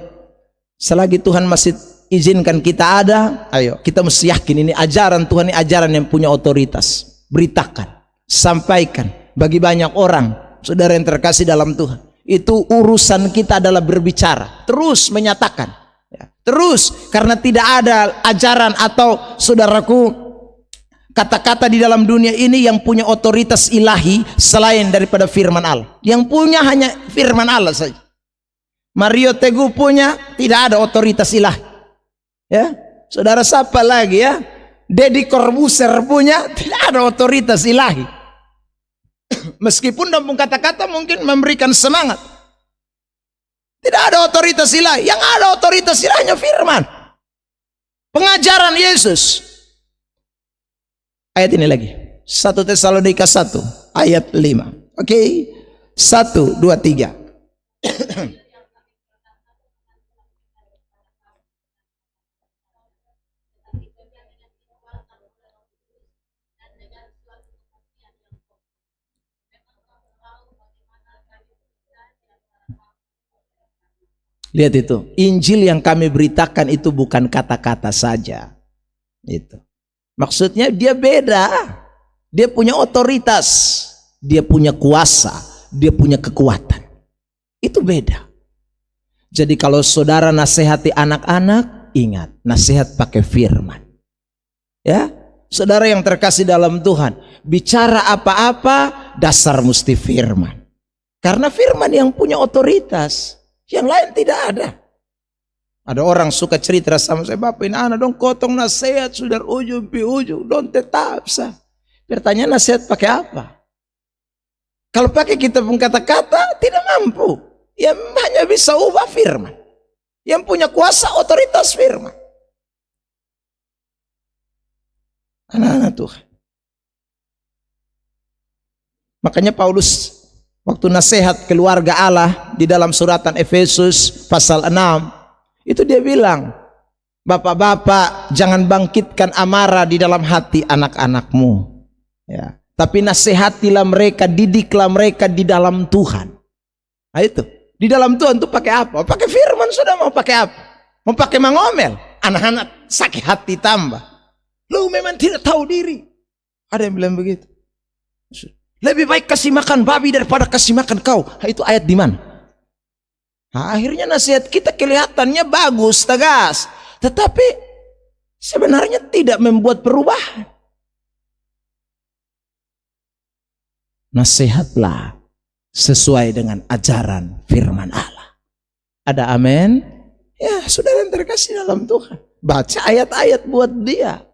selagi Tuhan masih izinkan kita ada, ayo kita mesti yakin ini ajaran Tuhan, ini ajaran yang punya otoritas. Beritakan, sampaikan bagi banyak orang. Saudara yang terkasih dalam Tuhan, itu urusan kita adalah berbicara, terus menyatakan ya. Terus, karena tidak ada ajaran atau saudaraku kata-kata di dalam dunia ini yang punya otoritas ilahi selain daripada firman Allah. Yang punya hanya firman Allah saja. Mario Teguh punya, tidak ada otoritas ilahi. Ya, saudara siapa lagi ya? Deddy Corbuzier punya, tidak ada otoritas ilahi. Meskipun dalam kata-kata mungkin memberikan semangat, tidak ada otoritas ilahi. Yang ada otoritas ilahnya firman, pengajaran Yesus. Ayat ini lagi, 1 Tesalonika 1 ayat 5. Oke, 1, 2, 3. Lihat itu, Injil yang kami beritakan itu bukan kata-kata saja. Itu. Maksudnya dia beda. Dia punya otoritas, dia punya kuasa, dia punya kekuatan. Itu beda. Jadi kalau saudara nasihati anak-anak, ingat, nasihat pakai firman. Ya, saudara yang terkasih dalam Tuhan, bicara apa-apa Dasar mesti firman. Karena firman yang punya otoritas, yang lain tidak ada. Ada orang suka cerita sama saya, Bapak ini anak dong kotong nasihat sudah ujung pi ujung, dong tetap sah. Pertanyaan nasihat pakai apa? Kalau pakai kita pun kata-kata tidak mampu. Yang hanya bisa ubah firman. Yang punya kuasa otoritas firman. Anak-anak Tuhan. Makanya Paulus waktu nasihat keluarga Allah di dalam suratan Efesus pasal 6, itu dia bilang, bapak-bapak jangan bangkitkan amarah di dalam hati anak-anakmu. Ya. Tapi nasihatilah mereka, didiklah mereka di dalam Tuhan. Nah itu, di dalam Tuhan itu pakai apa? Pakai firman, sudah mau pakai apa? Mau pakai mengomel? Anak-anak sakit hati tambah. Lu memang tidak tahu diri. Ada yang bilang begitu. Lebih baik kasih makan babi daripada kasih makan kau. Nah, itu ayat di mana? Nah, akhirnya nasihat kita kelihatannya bagus, tegas. Tetapi sebenarnya tidak membuat perubahan. Nasihatlah sesuai dengan ajaran firman Allah. Ada amin? Ya, saudara yang terkasih dalam Tuhan. Baca ayat-ayat buat dia.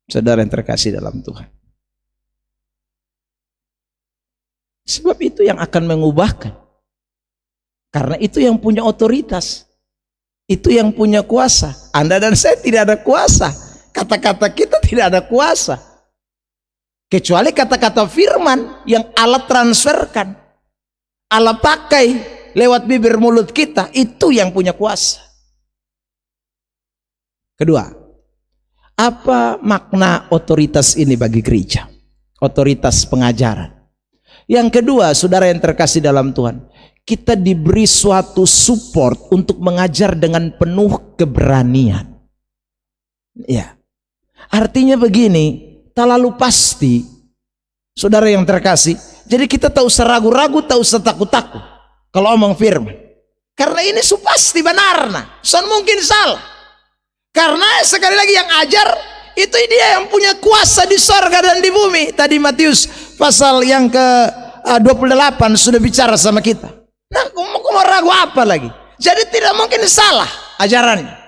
Saudara yang terkasih dalam Tuhan. Sebab itu yang akan mengubahkan. Karena itu yang punya otoritas. Itu yang punya kuasa. Anda dan saya tidak ada kuasa. Kata-kata kita tidak ada kuasa. Kecuali kata-kata firman yang Allah transferkan. Allah pakai lewat bibir mulut kita. Itu yang punya kuasa. Kedua, apa makna otoritas ini bagi gereja? Otoritas pengajaran. Yang kedua, saudara yang terkasih dalam Tuhan, kita diberi suatu support untuk mengajar dengan penuh keberanian. Ya, artinya begini, tak lalu pasti, saudara yang terkasih. Jadi kita tak usah ragu-ragu, tak usah takut-takut kalau omong firman. Karena ini pasti benarna, son mungkin salah. Karena sekali lagi yang ajar itu dia yang punya kuasa di sorga dan di bumi. Tadi Matius pasal yang ke-28 sudah bicara sama kita. Nah, mau ragu apa lagi? Jadi tidak mungkin salah ajarannya.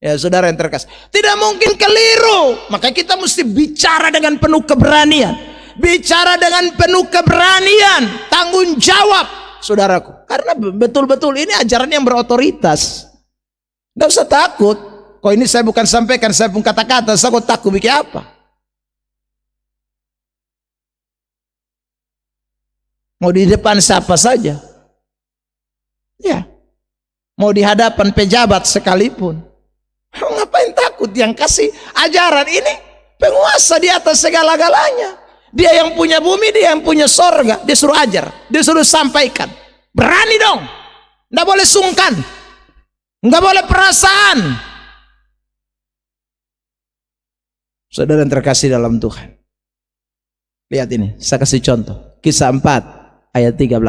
Ya, saudara yang terkasih, tidak mungkin keliru. Maka kita mesti bicara dengan penuh keberanian. Bicara dengan penuh keberanian, tanggung jawab, saudaraku. Karena betul-betul ini ajaran yang berotoritas. Tidak usah takut. Kok ini saya bukan sampaikan, saya pun kata-kata, saya kok takut bikin apa? Mau di depan siapa saja. Ya. Mau di hadapan pejabat sekalipun. Ngapain takut? Yang kasih ajaran ini penguasa di atas segala-galanya. Dia yang punya bumi, dia yang punya sorga. Dia suruh ajar, dia suruh sampaikan. Berani dong. Nggak boleh sungkan. Nggak boleh perasaan. Saudara yang terkasih dalam Tuhan, lihat ini, saya kasih contoh. Kisah 4 ayat 13.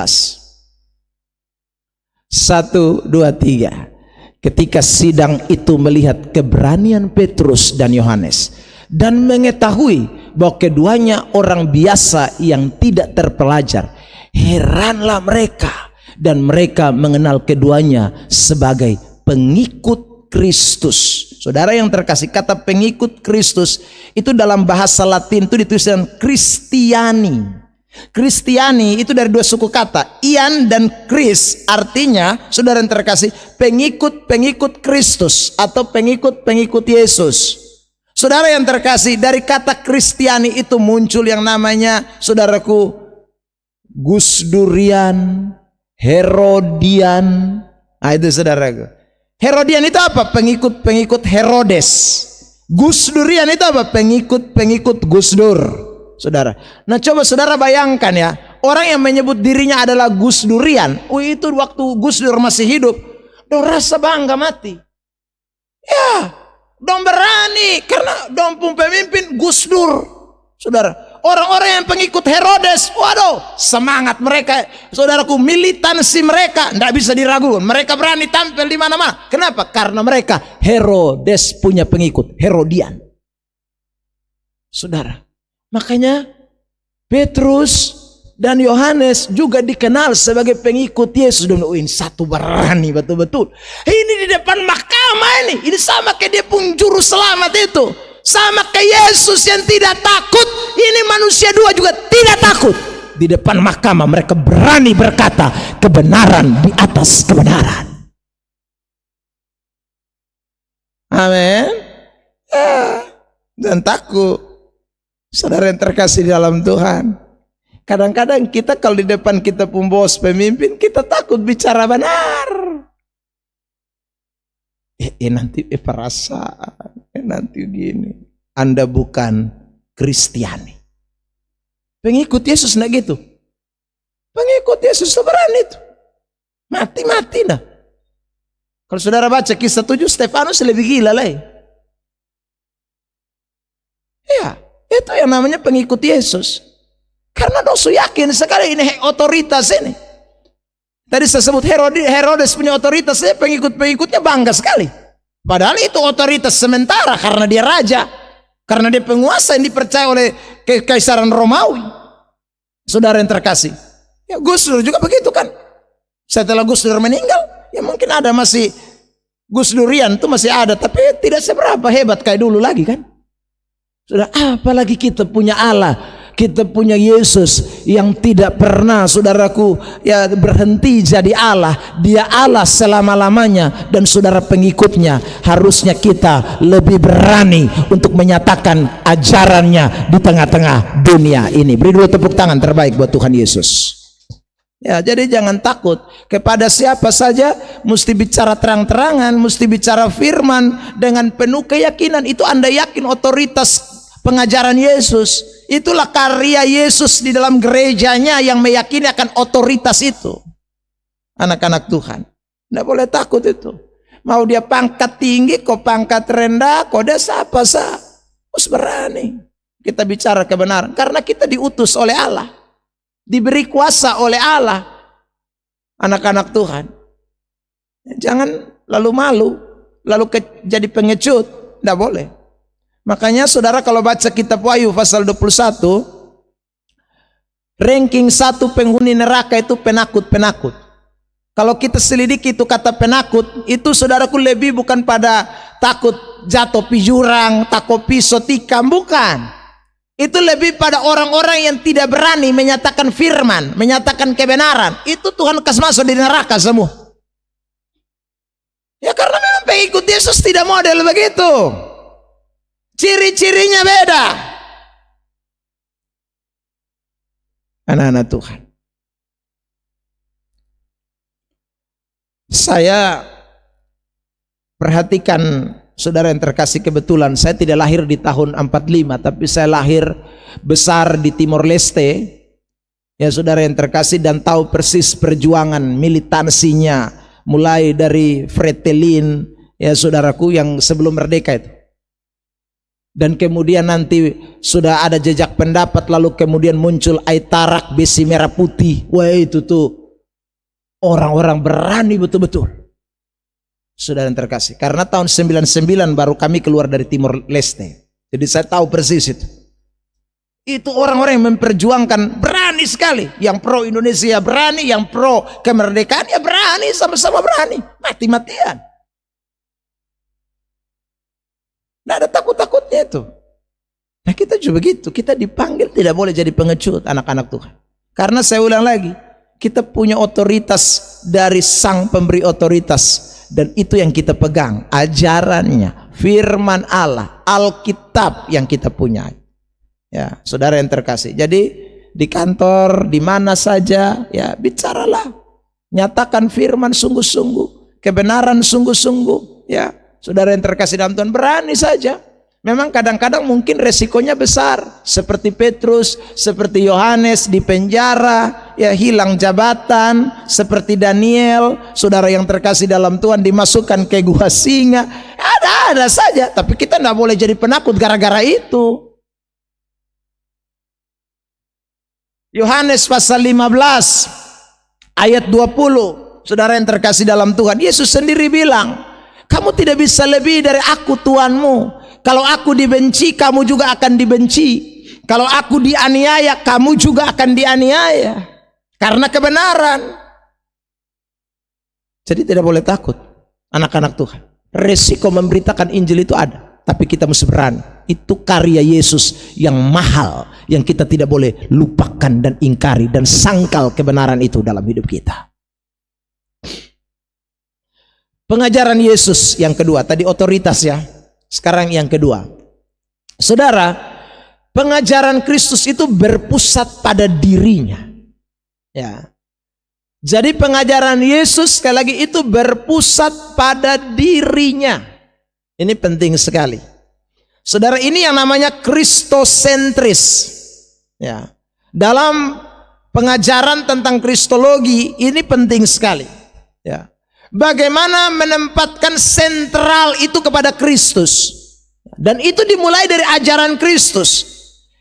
1, 2, 3. Ketika sidang itu melihat keberanian Petrus dan Yohanes dan mengetahui bahwa keduanya orang biasa yang tidak terpelajar, heranlah mereka dan mereka mengenal keduanya sebagai pengikut Kristus. Saudara yang terkasih, kata pengikut Kristus itu dalam bahasa Latin itu ditulis dengan Kristiani. Kristiani itu dari dua suku kata, Ian dan Kris, artinya saudara yang terkasih, pengikut-pengikut Kristus atau pengikut-pengikut Yesus. Saudara yang terkasih, dari kata Kristiani itu muncul yang namanya, saudaraku, Gusdurian, Herodian. Nah itu saudaraku. Herodian itu apa? Pengikut-pengikut Herodes. Gusdurian itu apa? Pengikut-pengikut Gusdur. Saudara. Nah coba saudara bayangkan ya, orang yang menyebut dirinya adalah Gusdurian. Itu waktu Gusdur masih hidup, dong rasa bangga mati. Ya, dong berani karena dong pun pemimpin Gusdur. Saudara, orang-orang yang pengikut Herodes, waduh, semangat mereka, saudaraku, militansi mereka tidak bisa diragukan. Mereka berani tampil di mana-mana. Kenapa? Karena mereka Herodes punya pengikut, Herodian. Saudara, Makanya Petrus dan Yohanes juga dikenal sebagai pengikut Yesus. Dan satu berani betul-betul. Ini di depan mahkamah ini sama kayak dia pun juru selamat itu. Sama kayak Yesus yang tidak takut. Ini manusia dua juga tidak takut. Di depan mahkamah mereka berani berkata kebenaran di atas kebenaran. Amin. Dan takut. Saudara yang terkasih di dalam Tuhan, kadang-kadang kita kalau di depan kita pun bos pemimpin, kita takut bicara benar. Nanti perasaan, nanti gini. Anda bukan Kristiani. Pengikut Yesus enggak gitu. Pengikut Yesus berani itu. Mati-mati dah. Kalau saudara baca kisah 7, Stefanus lebih gila lah. Ya, itu yang namanya pengikut Yesus. Karena dosu yakin sekali ini otoritas ini. Tadi saya sebut Herodes punya otoritas, pengikut-pengikutnya bangga sekali. Padahal itu otoritas sementara karena dia raja. Karena dia penguasa yang dipercaya oleh kekaisaran Romawi. Saudara yang terkasih. Ya Gus Dur juga begitu kan. Setelah Gus Dur meninggal, ya mungkin ada masih Gus Durian itu masih ada, tapi tidak seberapa hebat kayak dulu lagi kan. Sudah apalagi kita punya Allah, kita punya Yesus yang tidak pernah saudaraku ya berhenti jadi Allah. Dia Allah selama-lamanya dan saudara pengikutnya harusnya kita lebih berani untuk menyatakan ajarannya di tengah-tengah dunia ini. Beri dulu tepuk tangan terbaik buat Tuhan Yesus. Ya, jadi jangan takut kepada siapa saja, mesti bicara terang-terangan, mesti bicara firman dengan penuh keyakinan. Itu Anda yakin otoritas pengajaran Yesus, itulah karya Yesus di dalam gerejanya yang meyakini akan otoritas itu. Anak-anak Tuhan, tidak boleh takut itu. Mau dia pangkat tinggi, kok pangkat rendah, kok dia siapa-siapa, harus berani kita bicara kebenaran karena kita diutus oleh Allah, diberi kuasa oleh Allah. Anak-anak Tuhan, jangan lalu malu, lalu jadi pengecut, tidak boleh. Makanya saudara kalau baca kitab Wahyu pasal 21, ranking 1 penghuni neraka itu penakut-penakut. Kalau kita selidiki itu kata penakut, itu saudaraku lebih bukan pada takut jatuh pi jurang, takut pisau tikam, bukan. Itu lebih pada orang-orang yang tidak berani menyatakan firman, menyatakan kebenaran. Itu Tuhan kasih masuk di neraka semua. Ya karena memang pengikut Yesus tidak model begitu. Ciri-cirinya beda. Anak-anak Tuhan, saya perhatikan saudara yang terkasih, kebetulan saya tidak lahir di tahun 45, tapi saya lahir besar di Timor Leste. Ya saudara yang terkasih, dan tahu persis perjuangan militansinya mulai dari Fretilin, ya saudaraku, yang sebelum merdeka itu. Dan kemudian nanti sudah ada jejak pendapat, lalu kemudian muncul Aitarak, besi merah putih. Wah itu tuh orang-orang berani betul-betul. Saudara yang terkasih, karena tahun 99 baru kami keluar dari Timor Leste. Jadi saya tahu persis itu. Itu orang-orang yang memperjuangkan berani sekali. Yang pro Indonesia berani, yang pro kemerdekaan ya berani, sama-sama berani. Mati-matian. Tidak ada takut-takutnya itu. Nah kita juga begitu. Kita dipanggil tidak boleh jadi pengecut, anak-anak Tuhan. Karena saya ulang lagi, kita punya otoritas dari Sang Pemberi otoritas. Dan itu yang kita pegang, ajarannya, firman Allah, Alkitab yang kita punya. Ya, saudara yang terkasih. Jadi di kantor, di mana saja, ya bicaralah, nyatakan firman sungguh-sungguh, kebenaran sungguh-sungguh. Ya, saudara yang terkasih dalam Tuhan, berani saja. Memang kadang-kadang mungkin resikonya besar, seperti Petrus, seperti Yohanes di penjara, ya hilang jabatan, seperti Daniel, saudara yang terkasih dalam Tuhan, dimasukkan ke gua singa. Ada saja, tapi kita tidak boleh jadi penakut gara-gara itu. Yohanes pasal 15 ayat 20, saudara yang terkasih dalam Tuhan, Yesus sendiri bilang, kamu tidak bisa lebih dari aku Tuhanmu. Kalau aku dibenci, kamu juga akan dibenci. Kalau aku dianiaya, kamu juga akan dianiaya karena kebenaran. Jadi tidak boleh takut, anak-anak Tuhan. Resiko memberitakan Injil itu ada, tapi kita mesti berani. Itu karya Yesus yang mahal, yang kita tidak boleh lupakan dan ingkari, dan sangkal kebenaran itu dalam hidup kita. Pengajaran Yesus yang kedua, tadi otoritas ya. Sekarang yang kedua. Saudara, pengajaran Kristus itu berpusat pada dirinya. Ya. Jadi pengajaran Yesus sekali lagi itu berpusat pada dirinya. Ini penting sekali. Saudara, ini yang namanya kristosentris. Ya. Dalam pengajaran tentang kristologi ini penting sekali. Ya. Bagaimana menempatkan sentral itu kepada Kristus. Dan itu dimulai dari ajaran Kristus.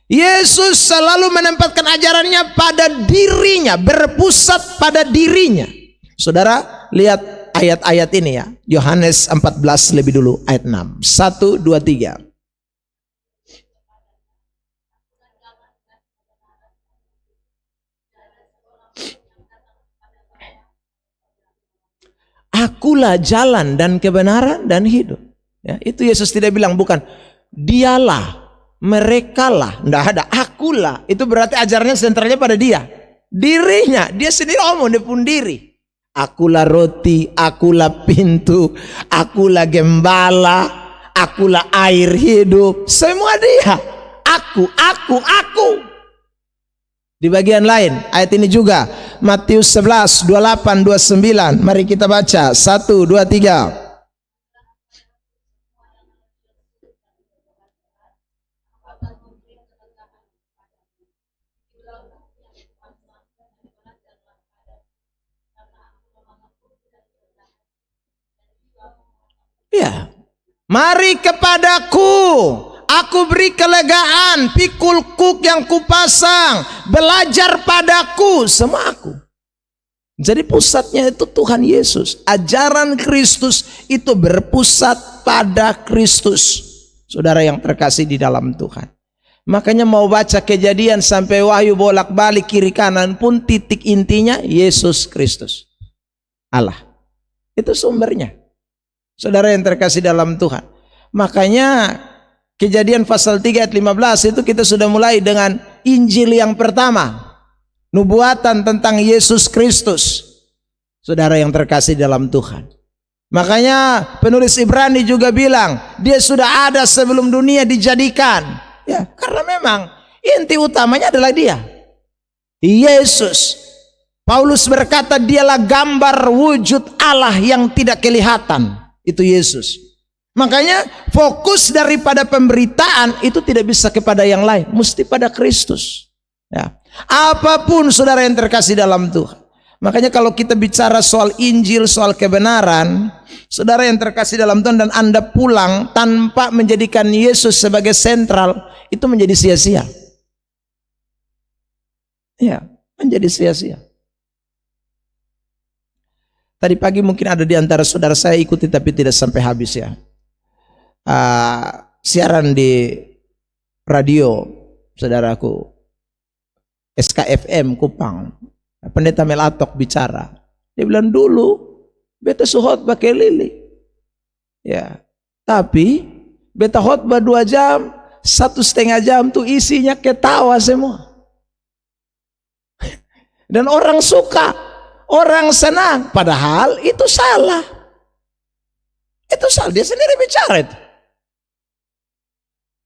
Yesus selalu menempatkan ajarannya pada dirinya, berpusat pada dirinya. Saudara, lihat ayat-ayat ini ya. Yohanes 14 lebih dulu ayat 6. 1, 2, 3. Akulah jalan dan kebenaran dan hidup. Ya, itu Yesus tidak bilang bukan dialah, merekalah, enggak ada, akulah. Itu berarti ajarannya sentralnya pada dia, dirinya. Dia sendiri ngomong, dia pun diri. Akulah roti, akulah pintu, akulah gembala, akulah air hidup. Semua dia. Aku. Di bagian lain ayat ini juga Matius 11 28 29. Mari kita baca 1 2 3. Ya. Mari kepadaku, aku beri kelegaan, pikul kuk yang kupasang, belajar padaku, semua aku. Jadi pusatnya itu Tuhan Yesus. Ajaran Kristus itu berpusat pada Kristus. Saudara yang terkasih di dalam Tuhan. Makanya mau baca Kejadian sampai Wahyu bolak-balik kiri kanan pun titik intinya Yesus Kristus. Allah. Itu sumbernya. Saudara yang terkasih dalam Tuhan. Makanya Kejadian pasal 3 ayat 15 itu kita sudah mulai dengan Injil yang pertama. Nubuatan tentang Yesus Kristus. Saudara yang terkasih dalam Tuhan. Makanya penulis Ibrani juga bilang, dia sudah ada sebelum dunia dijadikan. Ya, karena memang inti utamanya adalah dia. Yesus. Paulus berkata dialah gambar wujud Allah yang tidak kelihatan. Itu Yesus. Makanya fokus daripada pemberitaan itu tidak bisa kepada yang lain, mesti pada Kristus. Ya. Apapun saudara yang terkasih dalam Tuhan. Makanya kalau kita bicara soal Injil, soal kebenaran, saudara yang terkasih dalam Tuhan dan Anda pulang tanpa menjadikan Yesus sebagai sentral, itu menjadi sia-sia. Ya, menjadi sia-sia. Tadi pagi mungkin ada di antara saudara saya ikuti tapi tidak sampai habis ya. Siaran di radio saudaraku SKFM Kupang, Pendeta Melatok bicara. Dia bilang dulu beta khotbah ke Lili. Ya, tapi beta khotbah 2 jam, 1,5 jam tuh isinya ketawa semua. Dan orang suka, orang senang, padahal itu salah. Itu salah, dia sendiri bicara itu.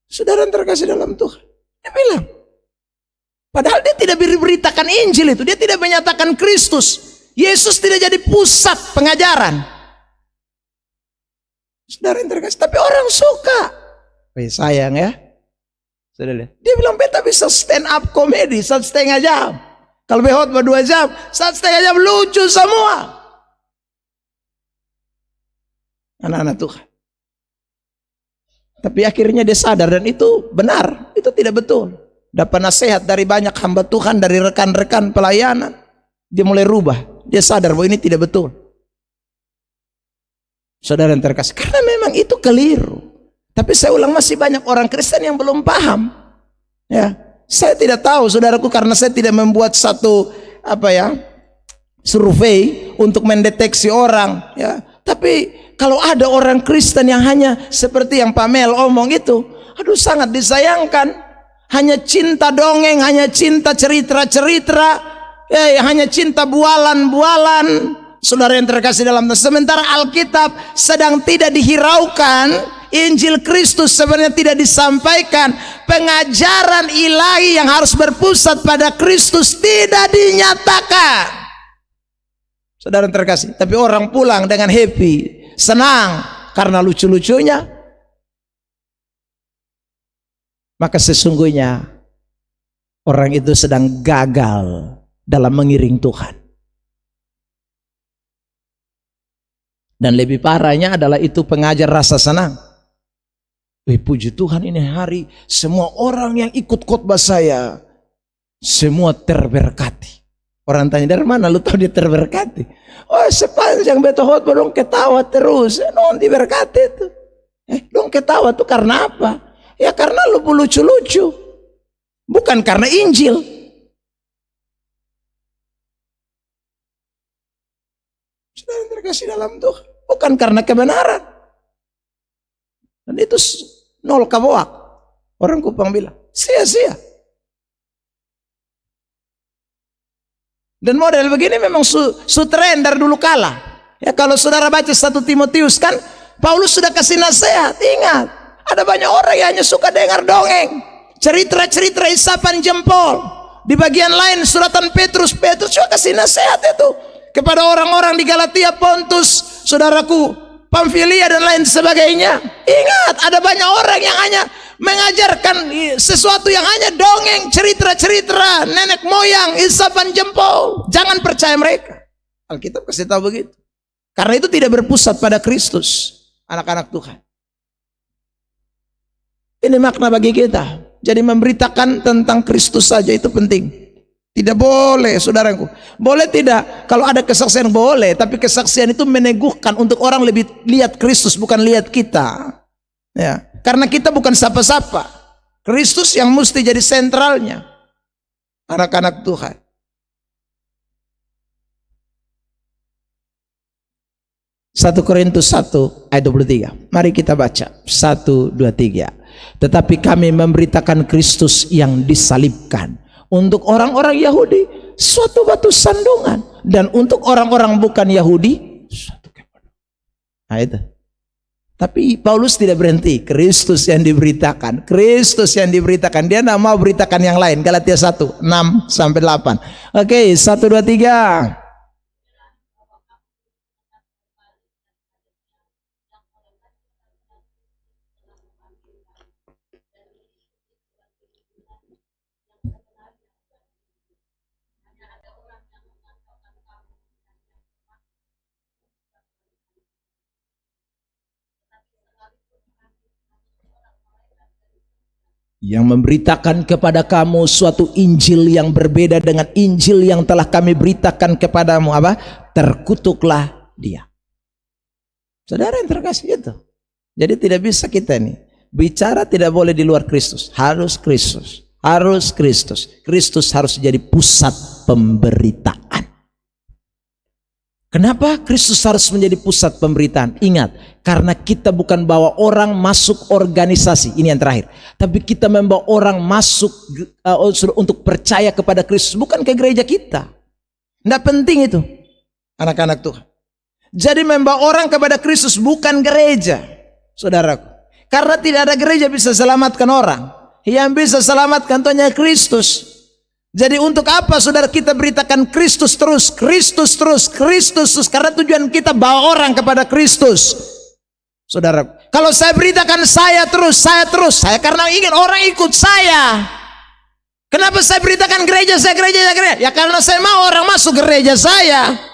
Saudara yang terkasih dalam Tuhan, dia bilang, padahal dia tidak beritakan Injil itu, dia tidak menyatakan Kristus. Yesus tidak jadi pusat pengajaran. Saudara yang terkasih, tapi orang suka. Sayang ya. Saudara lihat, dia bilang beta bisa stand up komedi 1,5 jam. Kalau behot 2 jam, 1,5 jam lucu semua. Anak-anak Tuhan. Tapi akhirnya dia sadar dan itu benar, itu tidak betul. Dapat nasihat dari banyak hamba Tuhan, dari rekan-rekan pelayanan. Dia mulai rubah, dia sadar bahwa ini tidak betul. Saudara yang terkasih, karena memang itu keliru. Tapi saya ulang, masih banyak orang Kristen yang belum paham. Ya, Saya tidak tahu saudaraku, karena saya tidak membuat satu survei untuk mendeteksi orang, ya. Tapi kalau ada orang Kristen yang hanya seperti yang Pak Mel omong itu, aduh sangat disayangkan. Hanya cinta dongeng, hanya cinta cerita-cerita, hanya cinta bualan-bualan. Saudara yang terkasih dalam Tuhan, sementara Alkitab sedang tidak dihiraukan, Injil Kristus sebenarnya tidak disampaikan, pengajaran ilahi yang harus berpusat pada Kristus tidak dinyatakan. Saudara yang terkasih, tapi orang pulang dengan happy, senang karena lucu-lucunya. Maka sesungguhnya orang itu sedang gagal dalam mengiring Tuhan. Dan lebih parahnya adalah itu pengajar rasa senang. Puji Tuhan, ini hari semua orang yang ikut khotbah saya semua terberkati. Orang tanya, dari mana lu tahu dia terberkati? Oh, sepanjang beto khotbah dong ketawa terus. Non diberkati itu. Dong ketawa tuh karena apa? Ya karena lu lucu-lucu. Bukan karena Injil. Saudara terkasih dalam Tuhan, bukan karena kebenaran. Dan itu nol kaboak. Orang Kupang bilang sia-sia. Dan model begini memang tren dari dulu kala. Ya, kalau saudara baca 1 Timotius kan Paulus sudah kasih nasihat. Ingat, ada banyak orang yang hanya suka dengar dongeng, cerita-cerita isapan jempol. Di bagian lain suratan Petrus juga kasih nasihat itu kepada orang-orang di Galatia, Pontus, saudaraku, Pamfilia dan lain sebagainya. Ingat, ada banyak orang yang hanya mengajarkan sesuatu yang hanya dongeng, cerita-cerita nenek moyang, isapan jempol. Jangan percaya mereka. Alkitab kasih tahu begitu. Karena itu tidak berpusat pada Kristus, anak-anak Tuhan. Ini makna bagi kita. Jadi memberitakan tentang Kristus saja itu penting. Tidak boleh, saudaraku. Boleh tidak? Kalau ada kesaksian boleh, tapi kesaksian itu meneguhkan untuk orang lebih lihat Kristus, bukan lihat kita. Ya, karena kita bukan siapa-siapa. Kristus yang mesti jadi sentralnya. Anak-anak Tuhan. Satu Korintus 1 ayat 23. Mari kita baca. 1, 2, 3. Tetapi kami memberitakan Kristus yang disalibkan. Untuk orang-orang Yahudi suatu batu sandungan, dan untuk orang-orang bukan Yahudi suatu kebodohan. Nah itu. Tapi Paulus tidak berhenti. Kristus yang diberitakan, Kristus yang diberitakan. Dia tidak mau beritakan yang lain. Galatia 1, 6-8. Oke, 1, 2, 3. Yang memberitakan kepada kamu suatu Injil yang berbeda dengan Injil yang telah kami beritakan kepadamu, apa? Terkutuklah dia. Saudara yang terkasih itu. Jadi tidak bisa kita ini bicara, tidak boleh di luar Kristus. Harus Kristus. Harus Kristus. Kristus harus jadi pusat pemberitaan. Kenapa Kristus harus menjadi pusat pemberitaan? Ingat, karena kita bukan bawa orang masuk organisasi, ini yang terakhir. Tapi kita membawa orang masuk untuk percaya kepada Kristus, bukan ke gereja kita. Tidak penting itu, anak-anak Tuhan. Jadi membawa orang kepada Kristus bukan gereja, saudaraku. Karena tidak ada gereja bisa selamatkan orang. Yang bisa selamatkan itu hanya Kristus. Jadi untuk apa saudara kita beritakan Kristus terus, Kristus terus, Kristus terus? Karena tujuan kita bawa orang kepada Kristus. Saudara, kalau saya beritakan saya terus, saya karena ingin orang ikut saya. Kenapa saya beritakan gereja, gereja? Ya karena saya mau orang masuk gereja saya.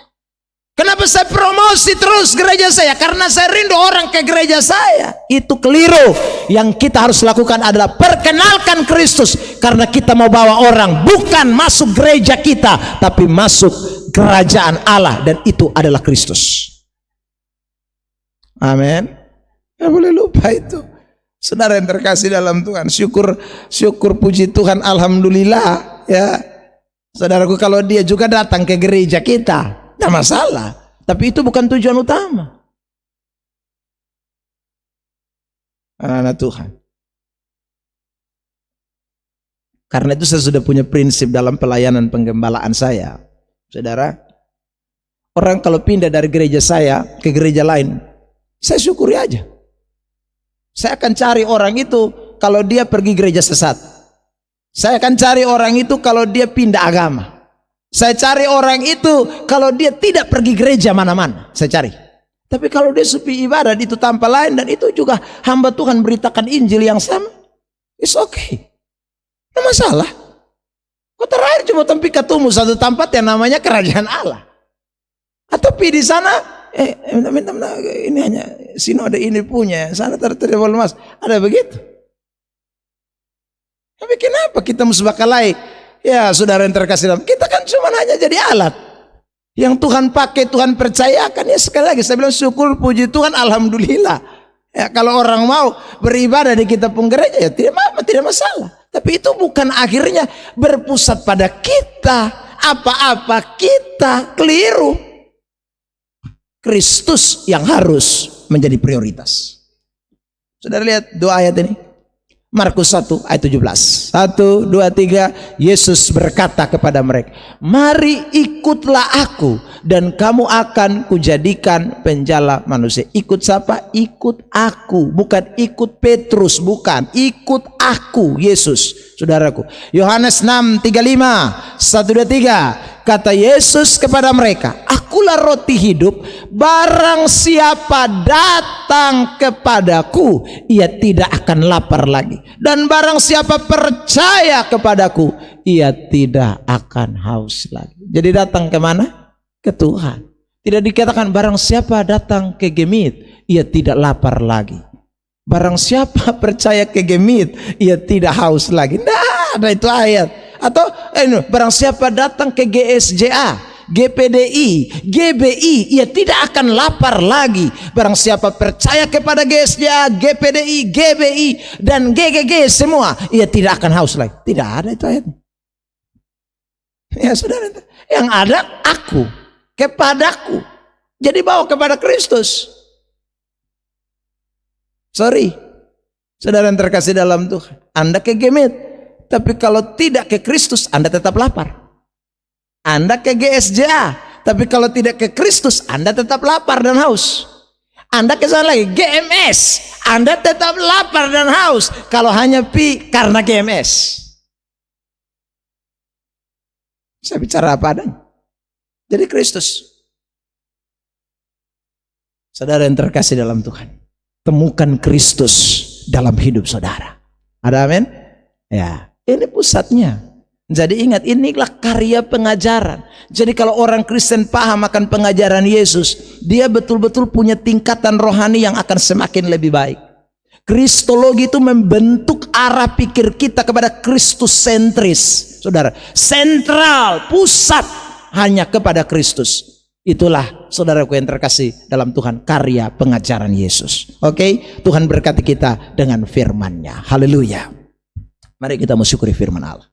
Kenapa saya promosi terus gereja saya? Karena saya rindu orang ke gereja saya. Itu keliru. Yang kita harus lakukan adalah perkenalkan Kristus. Karena kita mau bawa orang bukan masuk gereja kita, tapi masuk kerajaan Allah, dan itu adalah Kristus. Amin. Tidak boleh lupa itu. Saudara yang terkasih dalam Tuhan, syukur puji Tuhan, alhamdulillah ya. Saudaraku, kalau dia juga datang ke gereja kita, tidak masalah. Tapi itu bukan tujuan utama. Anak-anak Tuhan. Karena itu saya sudah punya prinsip dalam pelayanan penggembalaan saya. Saudara, orang kalau pindah dari gereja saya ke gereja lain, saya syukuri aja. Saya akan cari orang itu kalau dia pergi gereja sesat. Saya akan cari orang itu kalau dia pindah agama. Saya cari orang itu kalau dia tidak pergi gereja mana-mana. Saya cari. Tapi kalau dia sepi ibadat itu tanpa lain, dan itu juga hamba Tuhan beritakan Injil yang sama, it's okay. Tidak masalah. Kau terakhir cuma tempat ketemu satu tempat yang namanya kerajaan Allah. Atau pergi di sana, minta, ini hanya sinode ini punya, sana terima mas, ada begitu. Tapi kenapa kita musbakalai? Ya saudara yang terkasih dalam, kita kan cuma hanya jadi alat yang Tuhan pakai, Tuhan percayakan. Ya sekali lagi saya bilang syukur puji Tuhan, alhamdulillah. Ya kalau orang mau beribadah di kita pun gereja, ya tidak masalah. Tapi itu bukan akhirnya berpusat pada kita. Apa-apa kita keliru. Kristus yang harus menjadi prioritas. Saudara lihat dua ayat ini. Markus 1 ayat 17. 1, 2, 3. Yesus berkata kepada mereka, mari ikutlah aku dan kamu akan kujadikan penjala manusia. Ikut siapa? Ikut aku. Bukan ikut Petrus, bukan. Ikut aku, Yesus. Saudaraku, Yohanes 6, 35. 1, 2, 3. Kata Yesus kepada mereka, akulah roti hidup, barang siapa datang kepadaku, ia tidak akan lapar lagi. Dan barang siapa percaya kepadaku, ia tidak akan haus lagi. Jadi datang kemana? Ke Tuhan. Tidak dikatakan barang siapa datang ke Gemit, ia tidak lapar lagi. Barang siapa percaya ke Gemit, ia tidak haus lagi. Nah, ada itu ayat. Atau barang siapa datang ke GSJA, GPDI, GBI, ia tidak akan lapar lagi. Barang siapa percaya kepada GSJA, GPDI, GBI, dan GGG semua, ia tidak akan haus lagi. Tidak ada itu ayatnya. Ya saudara, yang ada aku, kepadaku. Jadi bawa kepada Kristus. Sorry, saudara yang terkasih dalam Tuhan, Anda ke Gemit, tapi kalau tidak ke Kristus, Anda tetap lapar. Anda ke GSJA, tapi kalau tidak ke Kristus, Anda tetap lapar dan haus. Anda ke sana lagi, GMS, Anda tetap lapar dan haus. Kalau hanya pi karena GMS. Saya bicara apa adanya. Jadi Kristus. Saudara yang terkasih dalam Tuhan, temukan Kristus dalam hidup saudara. Ada amin? Ya. Ini pusatnya. Jadi ingat, inilah karya pengajaran. Jadi kalau orang Kristen paham akan pengajaran Yesus, dia betul-betul punya tingkatan rohani yang akan semakin lebih baik. Kristologi itu membentuk arah pikir kita kepada Kristus sentris. Saudara, sentral, pusat hanya kepada Kristus. Itulah saudaraku yang terkasih dalam Tuhan, karya pengajaran Yesus. Oke, Tuhan berkati kita dengan firman-Nya. Haleluya. Mari kita mensyukuri firman Allah.